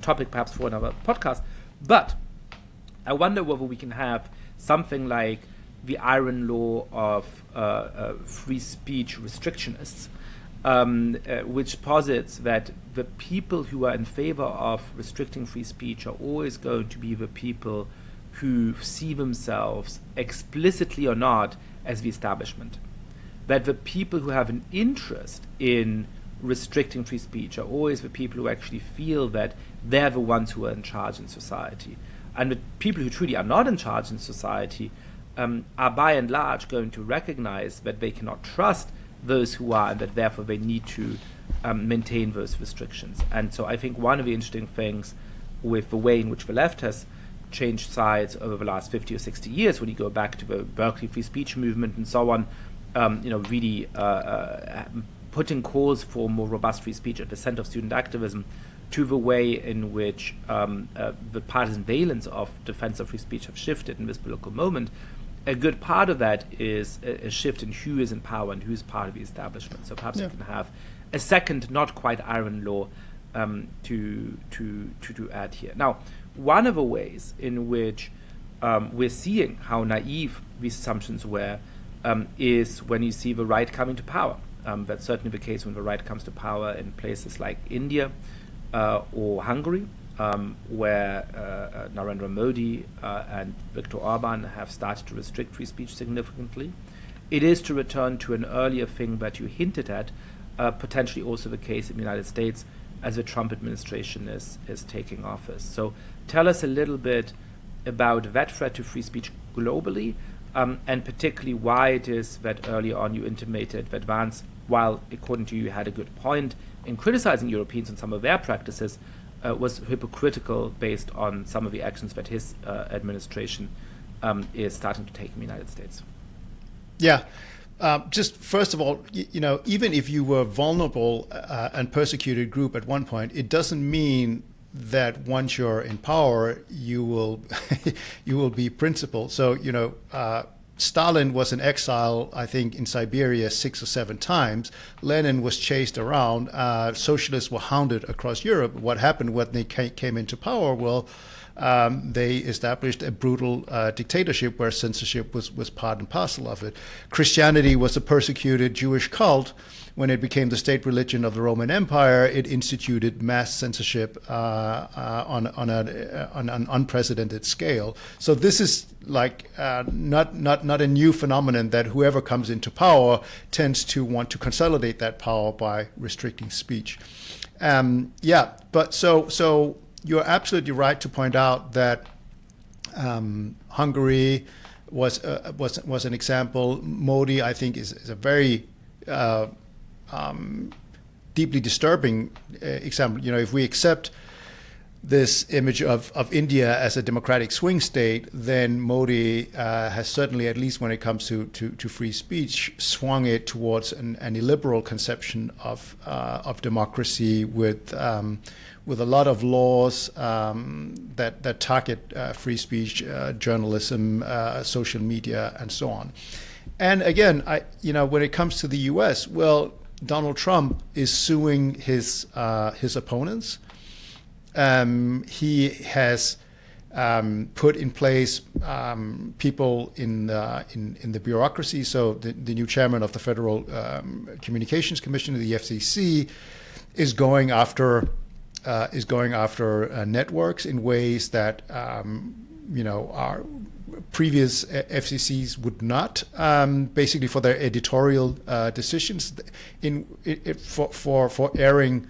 topic, perhaps for another podcast. But I wonder whether we can have something like the iron law of free speech restrictionists, which posits that the people who are in favor of restricting free speech are always going to be the people who see themselves, explicitly or not, as the establishment. That the people who have an interest in restricting free speech are always the people who actually feel that they're the ones who are in charge in society. And the people who truly are not in charge in society are by and large going to recognize that they cannot trust those who are, and that therefore they need to maintain those restrictions. And so I think one of the interesting things with the way in which the left has changed sides over the last 50 or 60 years, when you go back to the Barclay free speech movement and so on, really putting calls for more robust free speech at the center of student activism, to the way in which the partisan valence of defense of free speech have shifted in this political moment. A good part of that is a shift in who is in power and who is part of the establishment. So perhaps we can have a second, not quite iron law to add here. Now, one of the ways in which we're seeing how naive these assumptions were is when you see the right coming to power. That's certainly the case when the right comes to power in places like India or Hungary, where Narendra Modi and Viktor Orban have started to restrict free speech significantly. It is, to return to an earlier thing that you hinted at, potentially also the case in the United States as the Trump administration is taking office. So tell us a little bit about that threat to free speech globally, and particularly why it is that earlier on you intimated that Vance, while according to you had a good point in criticizing Europeans and some of their practices, was hypocritical based on some of the actions that his administration is starting to take in the United States. Yeah. Just first of all, even if you were vulnerable and persecuted group at one point, it doesn't mean that once you're in power, you will you will be principled. So, Stalin was in exile, I think, in Siberia 6 or 7 times. Lenin was chased around. Socialists were hounded across Europe. What happened when they came into power? Well, they established a brutal dictatorship where censorship was part and parcel of it. Christianity was a persecuted Jewish cult. When it became the state religion of the Roman Empire, it instituted mass censorship on an unprecedented scale. So this is like not a new phenomenon that whoever comes into power tends to want to consolidate that power by restricting speech. But so you're absolutely right to point out that Hungary was an example. Modi, I think, is a very deeply disturbing example. If we accept this image of India as a democratic swing state, then Modi has certainly, at least when it comes to free speech, swung it towards an illiberal conception of democracy with a lot of laws that target free speech, journalism, social media, and so on. And again, when it comes to the U.S., well, Donald Trump is suing his opponents. He has put in place people in the bureaucracy. So the new chairman of the Federal Communications Commission, the FCC, is going after networks in ways that our previous FCCs would not, basically for their editorial decisions for airing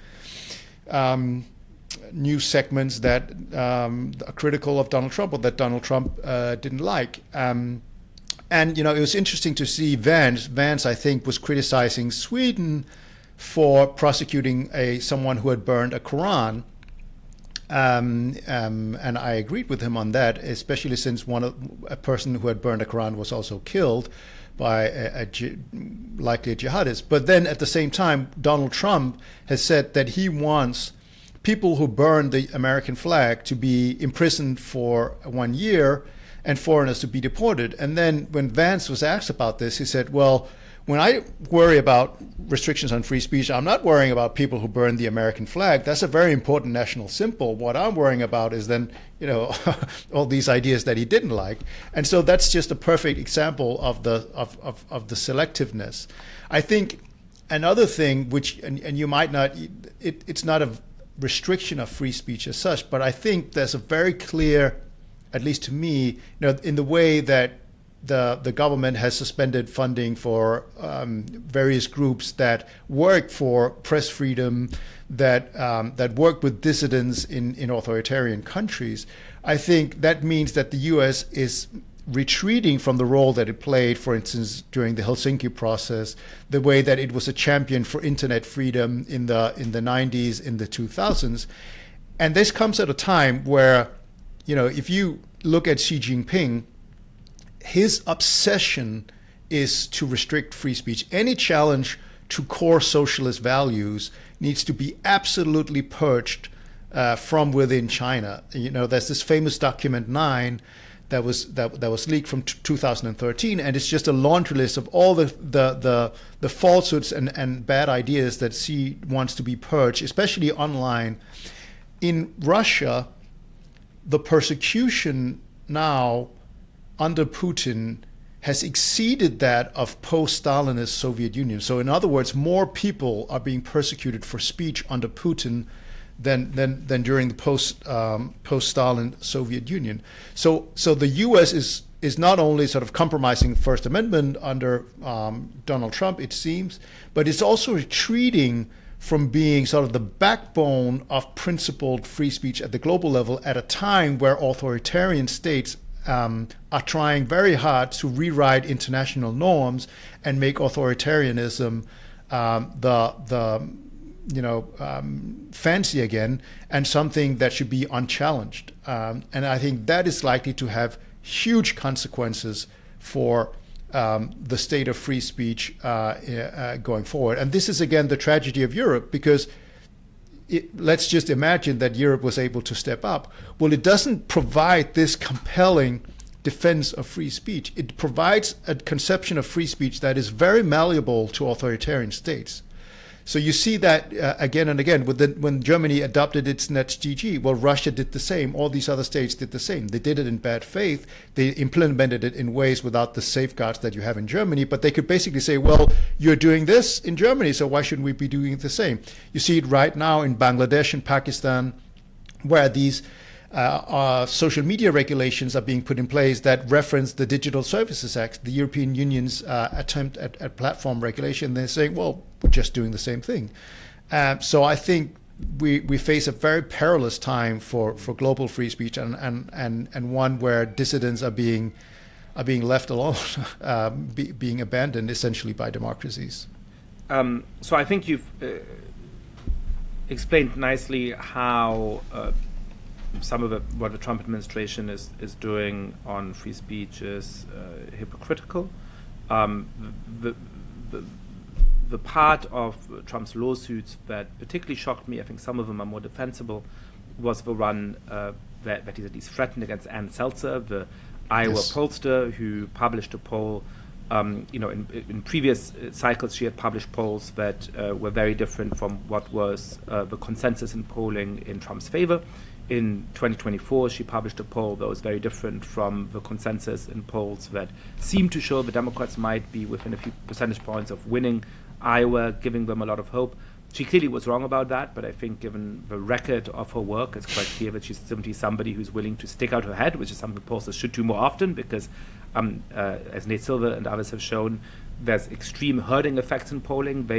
news segments that are critical of Donald Trump or that Donald Trump didn't like. And it was interesting to see Vance, I think, was criticizing Sweden for prosecuting someone who had burned a Quran. And I agreed with him on that, especially since a person who had burned a Quran was also killed by likely a jihadist. But then at the same time, Donald Trump has said that he wants people who burn the American flag to be imprisoned for 1 year and foreigners to be deported. And then when Vance was asked about this, he said, well, when I worry about restrictions on free speech, I'm not worrying about people who burn the American flag. That's a very important national symbol. What I'm worrying about is then, all these ideas that he didn't like. And so that's just a perfect example of the selectiveness. I think another thing, which, and you might not, it's not a restriction of free speech as such, but I think there's a very clear, at least to me, in the way that the government has suspended funding for various groups that work for press freedom, that work with dissidents in authoritarian countries. I think that means that the U.S. is retreating from the role that it played, for instance, during the Helsinki process, the way that it was a champion for internet freedom in the 90s, in the 2000s. And this comes at a time where, if you look at Xi Jinping, his obsession is to restrict free speech. Any challenge to core socialist values needs to be absolutely purged from within China. There's this famous document 9 that was leaked from 2013, and it's just a laundry list of all the falsehoods and bad ideas that Xi wants to be purged, especially online. In Russia, the persecution now under Putin has exceeded that of post-Stalinist Soviet Union. So in other words, more people are being persecuted for speech under Putin than during the post-Stalin Soviet Union. So the U.S. is not only sort of compromising the First Amendment under Donald Trump, it seems, but it's also retreating from being sort of the backbone of principled free speech at the global level at a time where authoritarian states are trying very hard to rewrite international norms and make authoritarianism fancy again, and something that should be unchallenged. And I think that is likely to have huge consequences for the state of free speech going forward. And this is, again, the tragedy of Europe, because let's just imagine that Europe was able to step up. Well, it doesn't provide this compelling defense of free speech. It provides a conception of free speech that is very malleable to authoritarian states. So you see that again and again when Germany adopted its NetzDG. Well, Russia did the same. All these other states did the same. They did it in bad faith. They implemented it in ways without the safeguards that you have in Germany. But they could basically say, well, you're doing this in Germany, so why shouldn't we be doing it the same? You see it right now in Bangladesh and Pakistan, where these social media regulations are being put in place that reference the Digital Services Act, the European Union's attempt at platform regulation. They're saying, well, we're just doing the same thing. So I think we face a very perilous time for global free speech, and one where dissidents are being left alone, being abandoned essentially by democracies. So I think you've explained nicely how some of what the Trump administration is doing on free speech is hypocritical. The part of Trump's lawsuits that particularly shocked me, I think some of them are more defensible, was the one that he's at least threatened against Ann Seltzer, the Iowa pollster who published a poll. In previous cycles, she had published polls that were very different from what was the consensus in polling in Trump's favor. In 2024, she published a poll that was very different from the consensus in polls that seemed to show the Democrats might be within a few percentage points of winning Iowa, giving them a lot of hope. She clearly was wrong about that, but I think given the record of her work, it's quite clear that she's simply somebody who's willing to stick out her head, which is something pollsters should do more often, because as Nate Silver and others have shown, there's extreme herding effects in polling.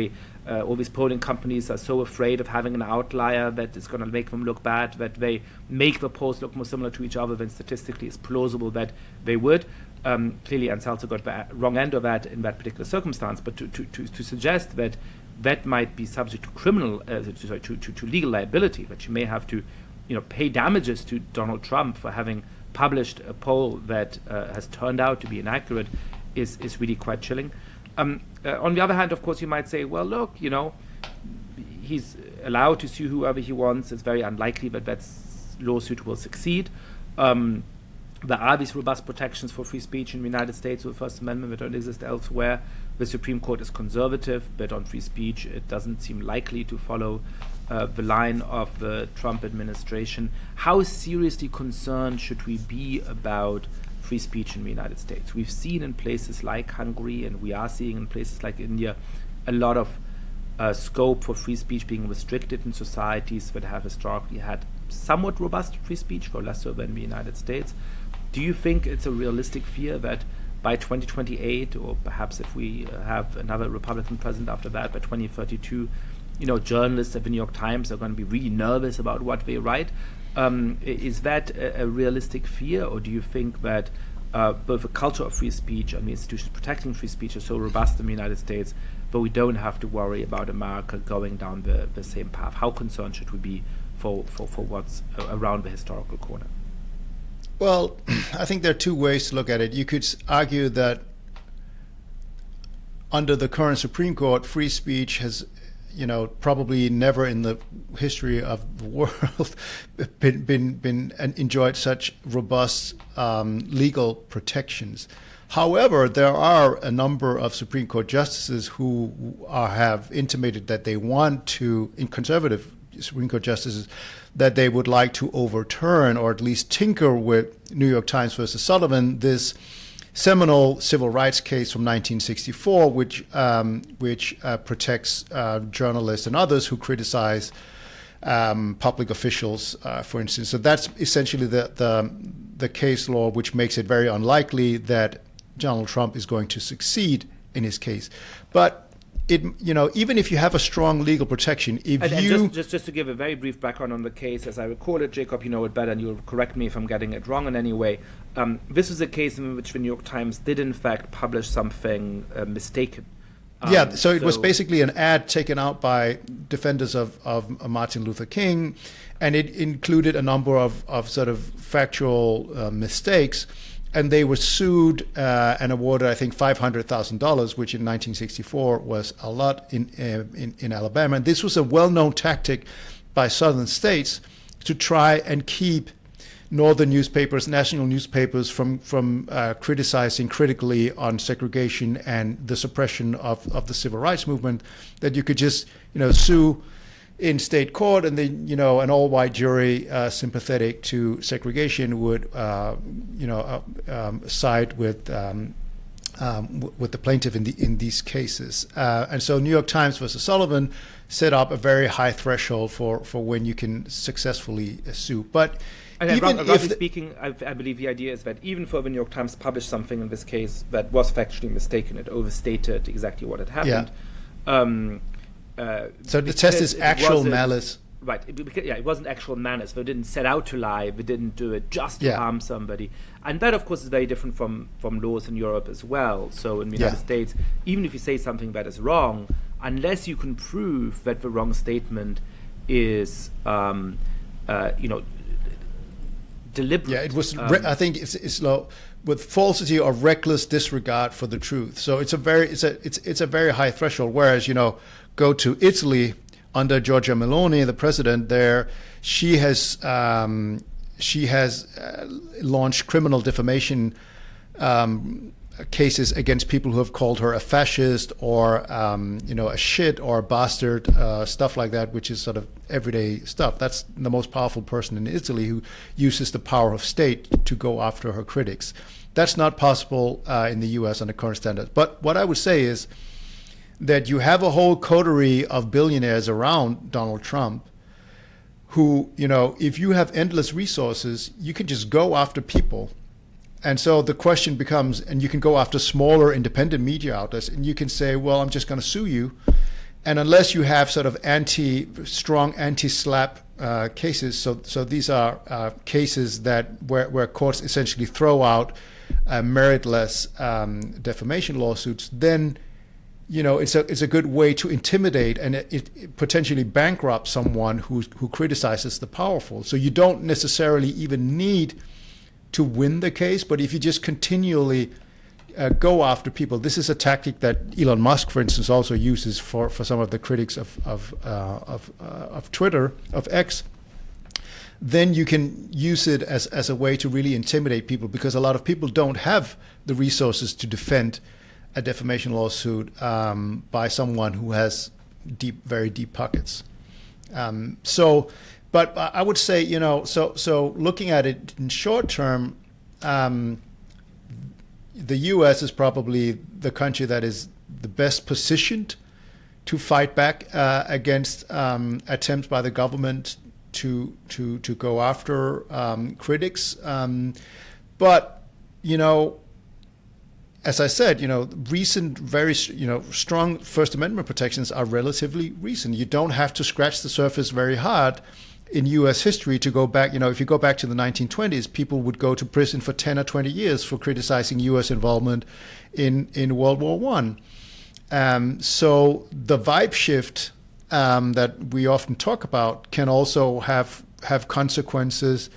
All these polling companies are so afraid of having an outlier that it's going to make them look bad, that they make the polls look more similar to each other than statistically it's plausible that they would. Clearly, Ann Seltzer got the wrong end of that in that particular circumstance, but to suggest that might be subject to criminal, to legal liability, that you may have to, pay damages to Donald Trump for having published a poll that has turned out to be inaccurate, is really quite chilling. On the other hand, of course, you might say, well, look, he's allowed to sue whoever he wants. It's very unlikely that that lawsuit will succeed. there are these robust protections for free speech in the United States with the First Amendment that don't exist elsewhere. The Supreme Court is conservative, but on free speech it doesn't seem likely to follow the line of the Trump administration. How seriously concerned should we be about free speech in the United States? We've seen in places like Hungary, and we are seeing in places like India, a lot of scope for free speech being restricted in societies that have historically had somewhat robust free speech, for less so than the United States. Do you think it's a realistic fear that by 2028, or perhaps if we have another Republican president after that, by 2032, journalists at the New York Times are going to be really nervous about what they write? Is that a realistic fear, or do you think that both the culture of free speech and the institutions protecting free speech are so robust in the United States that we don't have to worry about America going down the same path? How concerned should we be for what's around the historical corner? Well, I think there are two ways to look at it. You could argue that under the current Supreme Court, free speech has, probably never in the history of the world been enjoyed such robust legal protections. However, there are a number of Supreme Court justices who have intimated that they want to, in conservative Supreme Court justices, that they would like to overturn or at least tinker with New York Times versus Sullivan, this seminal civil rights case from 1964, which protects journalists and others who criticize public officials, for instance. So that's essentially the case law, which makes it very unlikely that Donald Trump is going to succeed in his case. But even if you have a strong legal protection, just to give a very brief background on the case, as I recall it, Jacob, you know it better, and you'll correct me if I'm getting it wrong in any way. This is a case in which the New York Times did in fact publish something mistaken. So it was basically an ad taken out by defenders of Martin Luther King, and it included a number of sort of factual mistakes. And they were sued and awarded, I think, $500,000, which in 1964 was a lot in Alabama. And this was a well-known tactic by southern states to try and keep northern newspapers, national newspapers, from criticizing critically on segregation and the suppression of the civil rights movement. That you could just, sue in state court, and then an all-white jury sympathetic to segregation would side with the plaintiff in these cases. And so New York Times versus Sullivan set up a very high threshold for when you can successfully sue. But roughly speaking, I believe the idea is that even for the New York Times published something in this case that was factually mistaken, it overstated exactly what had happened. Yeah. So the test is actual malice. Right. It wasn't actual malice. They didn't set out to lie. They didn't do it just to harm somebody. And that, of course, is very different from laws in Europe as well. So in the United States, even if you say something that is wrong, unless you can prove that the wrong statement is, deliberate. Yeah, it was. I think it's with falsity or reckless disregard for the truth. So it's a very high threshold. Whereas go to Italy under Giorgia Meloni, the president there, she has launched criminal defamation cases against people who have called her a fascist or a shit or a bastard, stuff like that, which is sort of everyday stuff. That's the most powerful person in Italy, who uses the power of state to go after her critics. That's not possible in the U.S. under current standards. But what I would say is that you have a whole coterie of billionaires around Donald Trump who, if you have endless resources, you can just go after people. And so the question becomes, and you can go after smaller independent media outlets, and you can say, well, I'm just going to sue you. And unless you have sort of strong anti-slap cases, so these are cases where courts essentially throw out meritless defamation lawsuits, then it's a good way to intimidate and it potentially bankrupt someone who criticizes the powerful. So you don't necessarily even need to win the case, but if you just continually go after people, this is a tactic that Elon Musk, for instance, also uses for some of the critics of Twitter, of X. then you can use it as a way to really intimidate people, because a lot of people don't have the resources to defend a defamation lawsuit by someone who has very deep pockets. But I would say, so looking at it in short term, the U.S. is probably the country that is the best positioned to fight back against attempts by the government to go after critics. But, as I said, recent, very, strong First Amendment protections are relatively recent. You don't have to scratch the surface very hard in U.S. history to go back. If you go back to the 1920s, people would go to prison for 10 or 20 years for criticizing U.S. involvement in World War I. So the vibe shift that we often talk about can also have consequences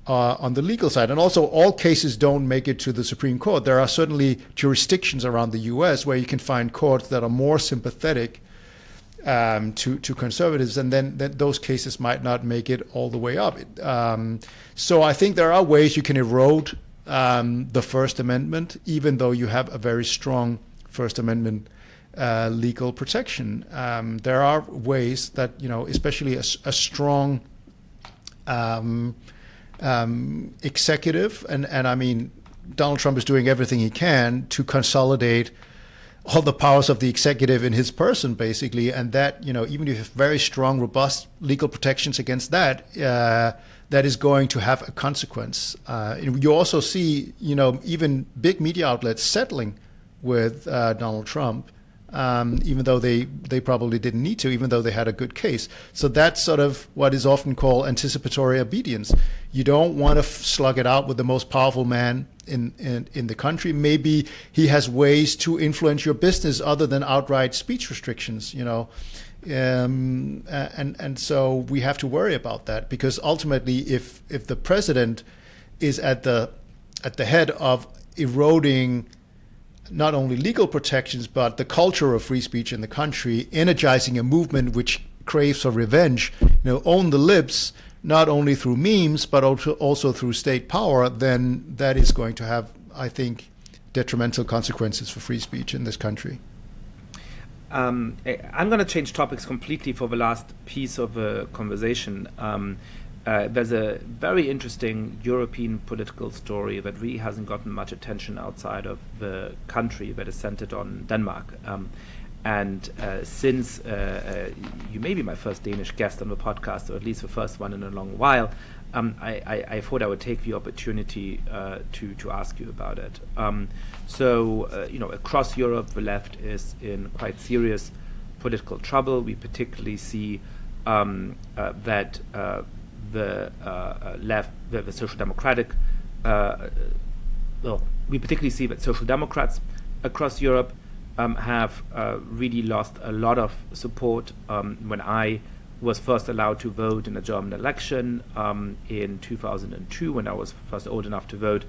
on the legal side. And also, all cases don't make it to the Supreme Court. There are certainly jurisdictions around the U.S. where you can find courts that are more sympathetic to conservatives, and then those cases might not make it all the way up. So I think there are ways you can erode the First Amendment, even though you have a very strong First Amendment legal protection. There are ways that, especially a strong executive, and I mean, Donald Trump is doing everything he can to consolidate all the powers of the executive in his person, basically, and that, even if you have very strong, robust legal protections against that, that is going to have a consequence. You also see, even big media outlets settling with Donald Trump, even though they probably didn't need to, even though they had a good case. So that's sort of what is often called anticipatory obedience. You don't want to slug it out with the most powerful man in the country. Maybe he has ways to influence your business other than outright speech restrictions, and so we have to worry about that, because ultimately, if the president is at the head of eroding not only legal protections, but the culture of free speech in the country, energizing a movement which craves for revenge, own the libs, not only through memes, but also through state power, then that is going to have, I think, detrimental consequences for free speech in this country. I'm going to change topics completely for the last piece of the conversation. There's a very interesting European political story that really hasn't gotten much attention outside of the country, that is centered on Denmark. And since you may be my first Danish guest on the podcast, or at least the first one in a long while, I thought I would take the opportunity to ask you about it. Across Europe, the left is in quite serious political trouble. We particularly see that the left, the Social Democratic, we particularly see that Social Democrats across Europe have really lost a lot of support. When I was first allowed to vote in a German election in 2002, when I was first old enough to vote,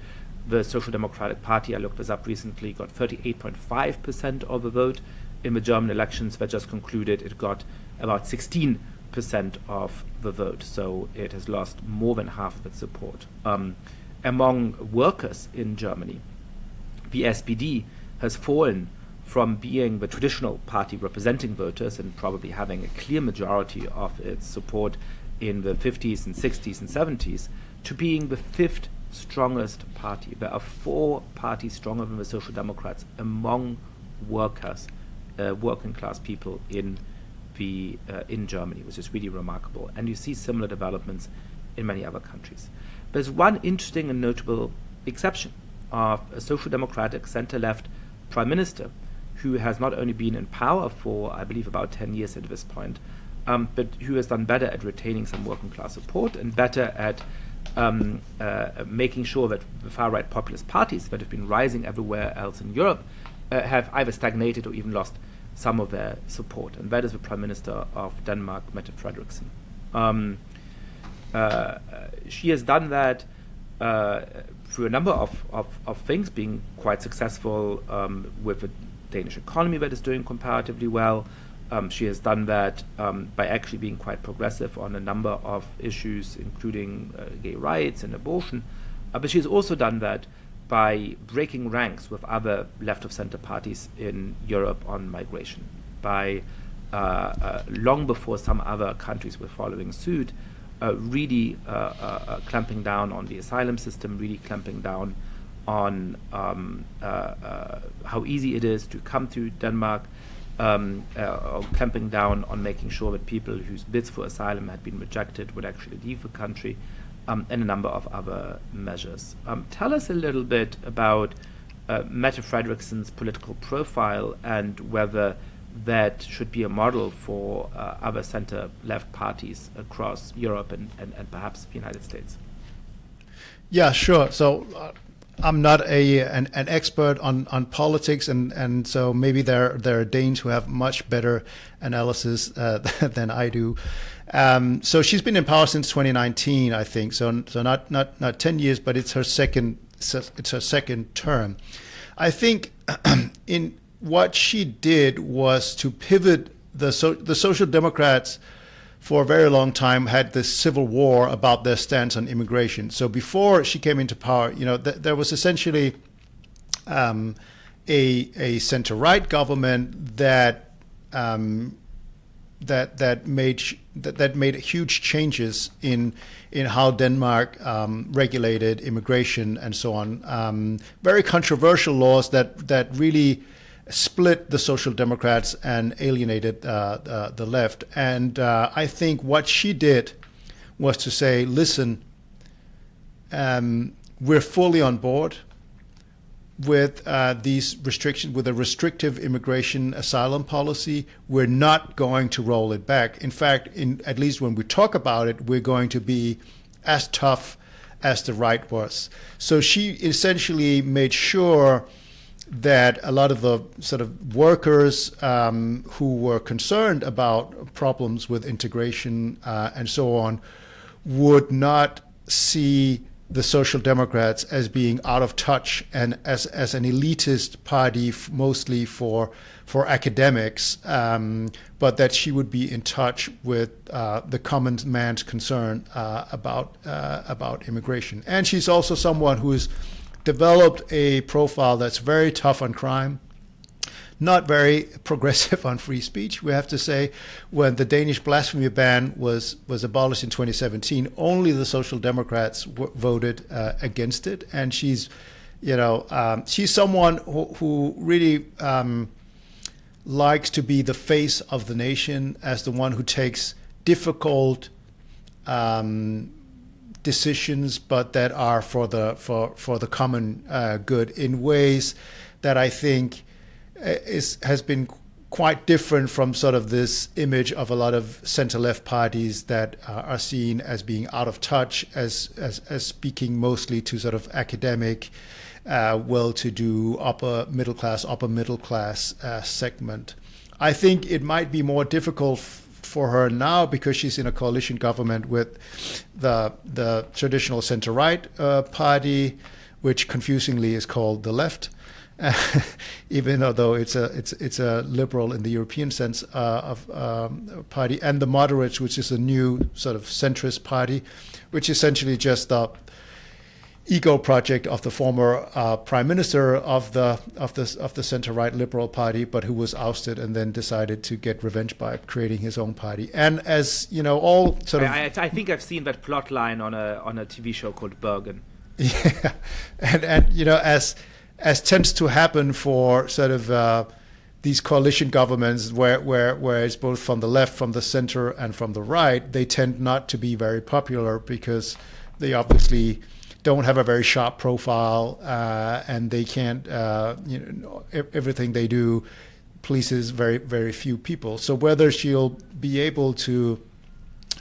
the Social Democratic Party, I looked this up recently, got 38.5% of the vote. In the German elections that just concluded, it got about 16% of the vote. So it has lost more than half of its support. Among workers in Germany, the SPD has fallen from being the traditional party representing voters and probably having a clear majority of its support in the 50s and 60s and 70s to being the fifth strongest party. There are 4 parties stronger than the Social Democrats among workers, working class people in Germany, which is really remarkable. And you see similar developments in many other countries. There's one interesting and notable exception of a Social Democratic center-left prime minister who has not only been in power for, I believe, about 10 years at this point, but who has done better at retaining some working class support and better at making sure that the far-right populist parties that have been rising everywhere else in Europe have either stagnated or even lost some of their support. And that is the Prime Minister of Denmark, Mette Frederiksen. She has done that through a number of things, being quite successful with the Danish economy that is doing comparatively well, She has done that by actually being quite progressive on a number of issues, including gay rights and abortion. But she's also done that by breaking ranks with other left-of-center parties in Europe on migration, by long before some other countries were following suit, really clamping down on the asylum system, really clamping down on how easy it is to come to Denmark, clamping down on making sure that people whose bids for asylum had been rejected would actually leave the country, and a number of other measures. Tell us a little bit about Mette Fredriksen's political profile and whether that should be a model for other center-left parties across Europe and perhaps the United States. Yeah, sure. So I'm not an expert on politics, and so maybe there are Danes who have much better analysis than I do. So she's been in power since 2019, I think. So not 10 years, but it's her second term. I think in what she did was to pivot the Social Democrats. For a very long time, had this civil war about their stance on immigration. So before she came into power, there was essentially a center-right government that made huge changes in how Denmark regulated immigration and so on. Very controversial laws that really split the Social Democrats and alienated the left. And I think what she did was to say, listen, we're fully on board with these restrictions, with a restrictive immigration asylum policy. We're not going to roll it back. In fact, at least when we talk about it, we're going to be as tough as the right was. So she essentially made sure that a lot of the sort of workers who were concerned about problems with integration and so on would not see the Social Democrats as being out of touch and as an elitist party mostly for academics, but that she would be in touch with the common man's concern about immigration. And she's also someone who is developed a profile that's very tough on crime, not very progressive on free speech. We have to say, when the Danish blasphemy ban was abolished in 2017, only the Social Democrats voted against it, and she's someone who really likes to be the face of the nation, as the one who takes difficult decisions, but that are for the common good in ways that I think has been quite different from sort of this image of a lot of center-left parties that are seen as being out of touch, as speaking mostly to sort of academic, well-to-do, upper middle class segment. I think it might be more difficult for her now because she's in a coalition government with the traditional center-right party, which confusingly is called the left, even though it's a liberal in the European sense of party, and the moderates, which is a new sort of centrist party, which essentially just the ego project of the former prime minister of the center-right liberal party, but who was ousted and then decided to get revenge by creating his own party. And as you know, all sort of I think I've seen that plot line on a TV show called Bergen. Yeah, and as tends to happen for sort of these coalition governments, where it's both from the left, from the center, and from the right, they tend not to be very popular because they obviously don't have a very sharp profile, and they can't, everything they do pleases very, very few people. So whether she'll be able to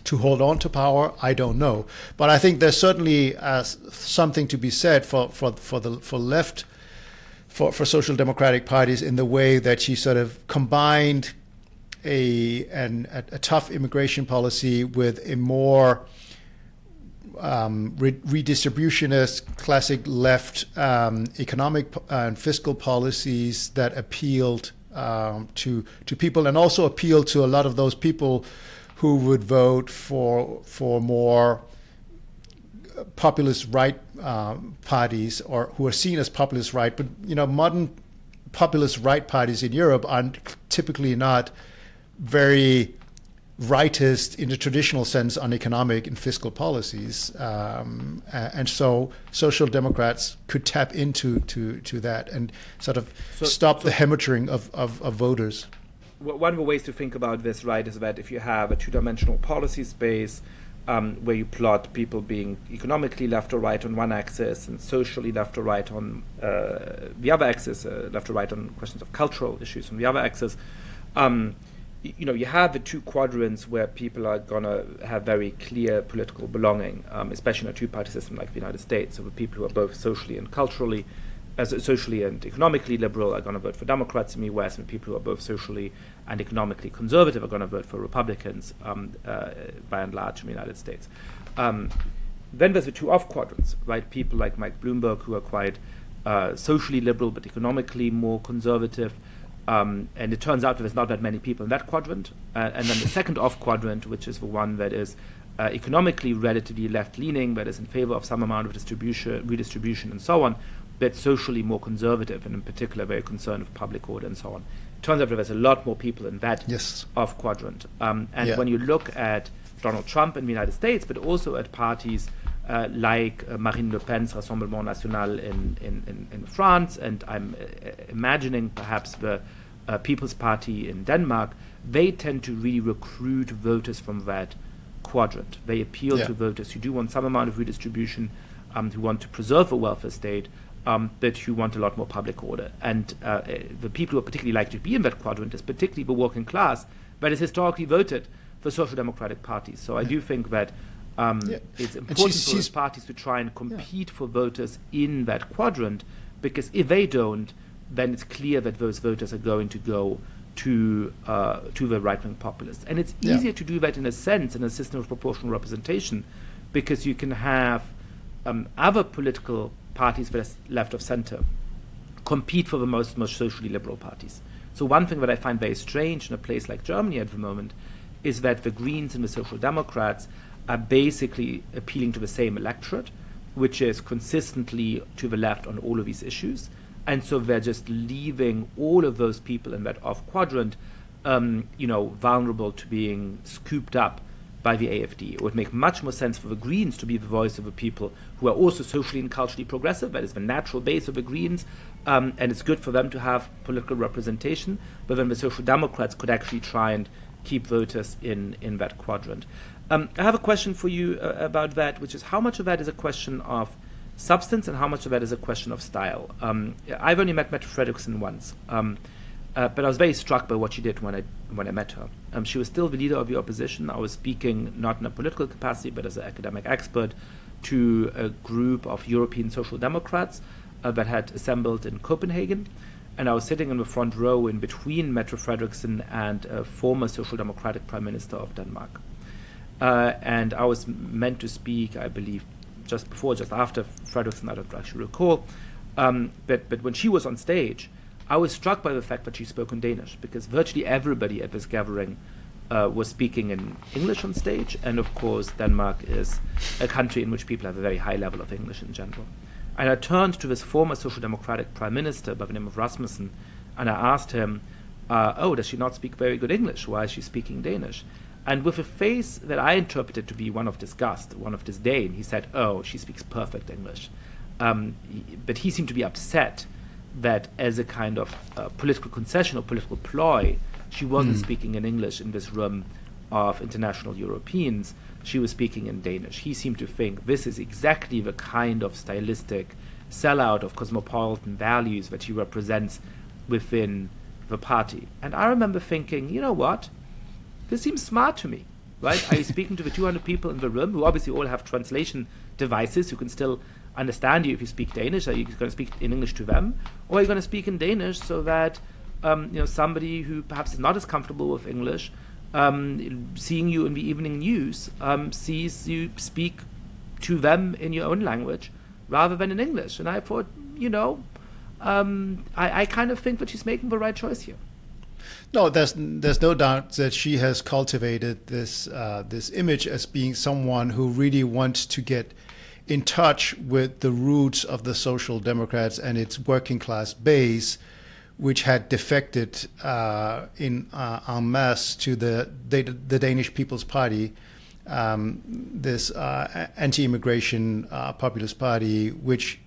hold on to power, I don't know. But I think there's certainly something to be said for social democratic parties in the way that she sort of combined a tough immigration policy with a more redistributionist, classic left economic and fiscal policies that appealed to people, and also appeal to a lot of those people who would vote for more populist right parties, or who are seen as populist right. But modern populist right parties in Europe are typically not very rightist in the traditional sense on economic and fiscal policies, and so social democrats could tap into that and sort of stop the hemorrhaging of voters. One of the ways to think about this, right, is that if you have a two-dimensional policy space where you plot people being economically left or right on one axis and socially left or right on the other axis, left or right on questions of cultural issues on the other axis, you have the two quadrants where people are going to have very clear political belonging, especially in a two-party system like the United States. So the people who are both socially and economically liberal are going to vote for Democrats in the US, and people who are both socially and economically conservative are going to vote for Republicans by and large in the United States. Then there's the two off quadrants, right? People like Mike Bloomberg, who are quite socially liberal but economically more conservative. And it turns out that there's not that many people in that quadrant. And then the second off quadrant, which is the one that is economically relatively left-leaning, that is in favor of some amount of redistribution and so on, but socially more conservative, and in particular very concerned with public order and so on. It turns out that there's a lot more people in that off quadrant. When you look at Donald Trump in the United States, but also at parties like Marine Le Pen's Rassemblement National in France, and I'm imagining perhaps the People's Party in Denmark, they tend to really recruit voters from that quadrant. They appeal to voters who do want some amount of redistribution, who want to preserve a welfare state, but who want a lot more public order. And the people who are particularly likely to be in that quadrant is particularly the working class that has historically voted for social democratic parties. So I do think that it's important for those parties to try and compete for voters in that quadrant, because if they don't, then it's clear that those voters are going to go to the right-wing populists. And it's easier to do that in a sense in a system of proportional representation, because you can have other political parties that are left of center compete for the most socially liberal parties. So one thing that I find very strange in a place like Germany at the moment is that the Greens and the Social Democrats are basically appealing to the same electorate, which is consistently to the left on all of these issues. And so they're just leaving all of those people in that off quadrant, vulnerable to being scooped up by the AfD. It would make much more sense for the Greens to be the voice of the people who are also socially and culturally progressive. That is the natural base of the Greens, and it's good for them to have political representation. But then the Social Democrats could actually try and keep voters in that quadrant. I have a question for you about that, which is how much of that is a question of substance and how much of that is a question of style. I've only met Mette Frederiksen once, but I was very struck by what she did when I met her. She was still the leader of the opposition. I was speaking not in a political capacity, but as an academic expert to a group of European Social Democrats that had assembled in Copenhagen. And I was sitting in the front row in between Mette Frederiksen and a former Social Democratic Prime Minister of Denmark. And I was meant to speak, I believe, just after Frederiksen, I don't actually recall. But when she was on stage, I was struck by the fact that she spoke in Danish, because virtually everybody at this gathering was speaking in English on stage. And of course, Denmark is a country in which people have a very high level of English in general. And I turned to this former Social Democratic Prime Minister by the name of Rasmussen, and I asked him, does she not speak very good English? Why is she speaking Danish? And with a face that I interpreted to be one of disgust, one of disdain, he said, she speaks perfect English. But he seemed to be upset that as a kind of political concession or political ploy, she wasn't speaking in English in this room of international Europeans. She was speaking in Danish. He seemed to think this is exactly the kind of stylistic sellout of cosmopolitan values that she represents within the party. And I remember thinking, you know what? This seems smart to me, right? Are you speaking to the 200 people in the room who obviously all have translation devices who can still understand you if you speak Danish? Are you going to speak in English to them? Or are you going to speak in Danish so that somebody who perhaps is not as comfortable with English, seeing you in the evening news, sees you speak to them in your own language rather than in English? And I thought, I kind of think that she's making the right choice here. No, there's no doubt that she has cultivated this image as being someone who really wants to get in touch with the roots of the Social Democrats and its working class base, which had defected en masse to the Danish People's Party, this anti-immigration populist party, which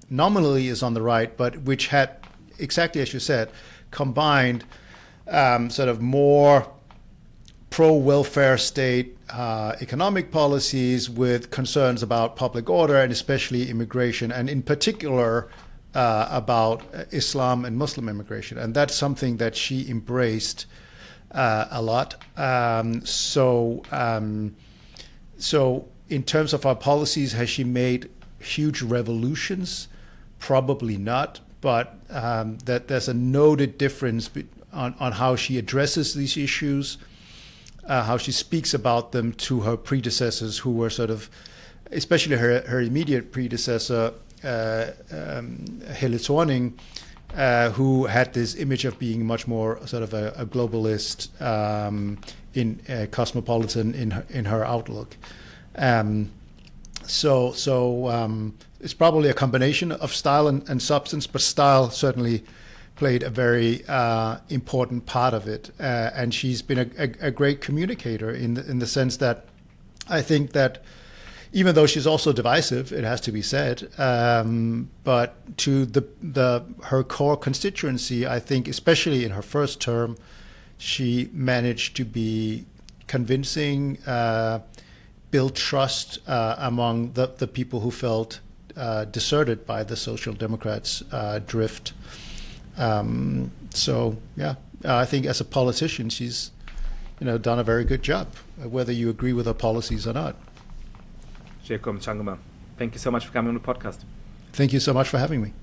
nominally is on the right, but which had, exactly as you said, combined sort of more pro-welfare state economic policies with concerns about public order and especially immigration, and in particular about Islam and Muslim immigration. And that's something that she embraced a lot. So in terms of our policies, has she made huge revolutions? Probably not, but that there's a noted difference on how she addresses these issues, how she speaks about them to her predecessors, who were sort of, especially her immediate predecessor, Helle Thorning, who had this image of being much more sort of a globalist, cosmopolitan in her outlook. So it's probably a combination of style and substance, but style certainly played a very important part of it. And she's been a great communicator in the sense that I think that even though she's also divisive, it has to be said, but to her core constituency, I think, especially in her first term, she managed to be convincing, build trust among the people who felt deserted by the Social Democrats' drift. So yeah, I think as a politician, she's done a very good job, whether you agree with her policies or not. Yascha Mchangama, thank you so much for coming on the podcast. Thank you so much for having me.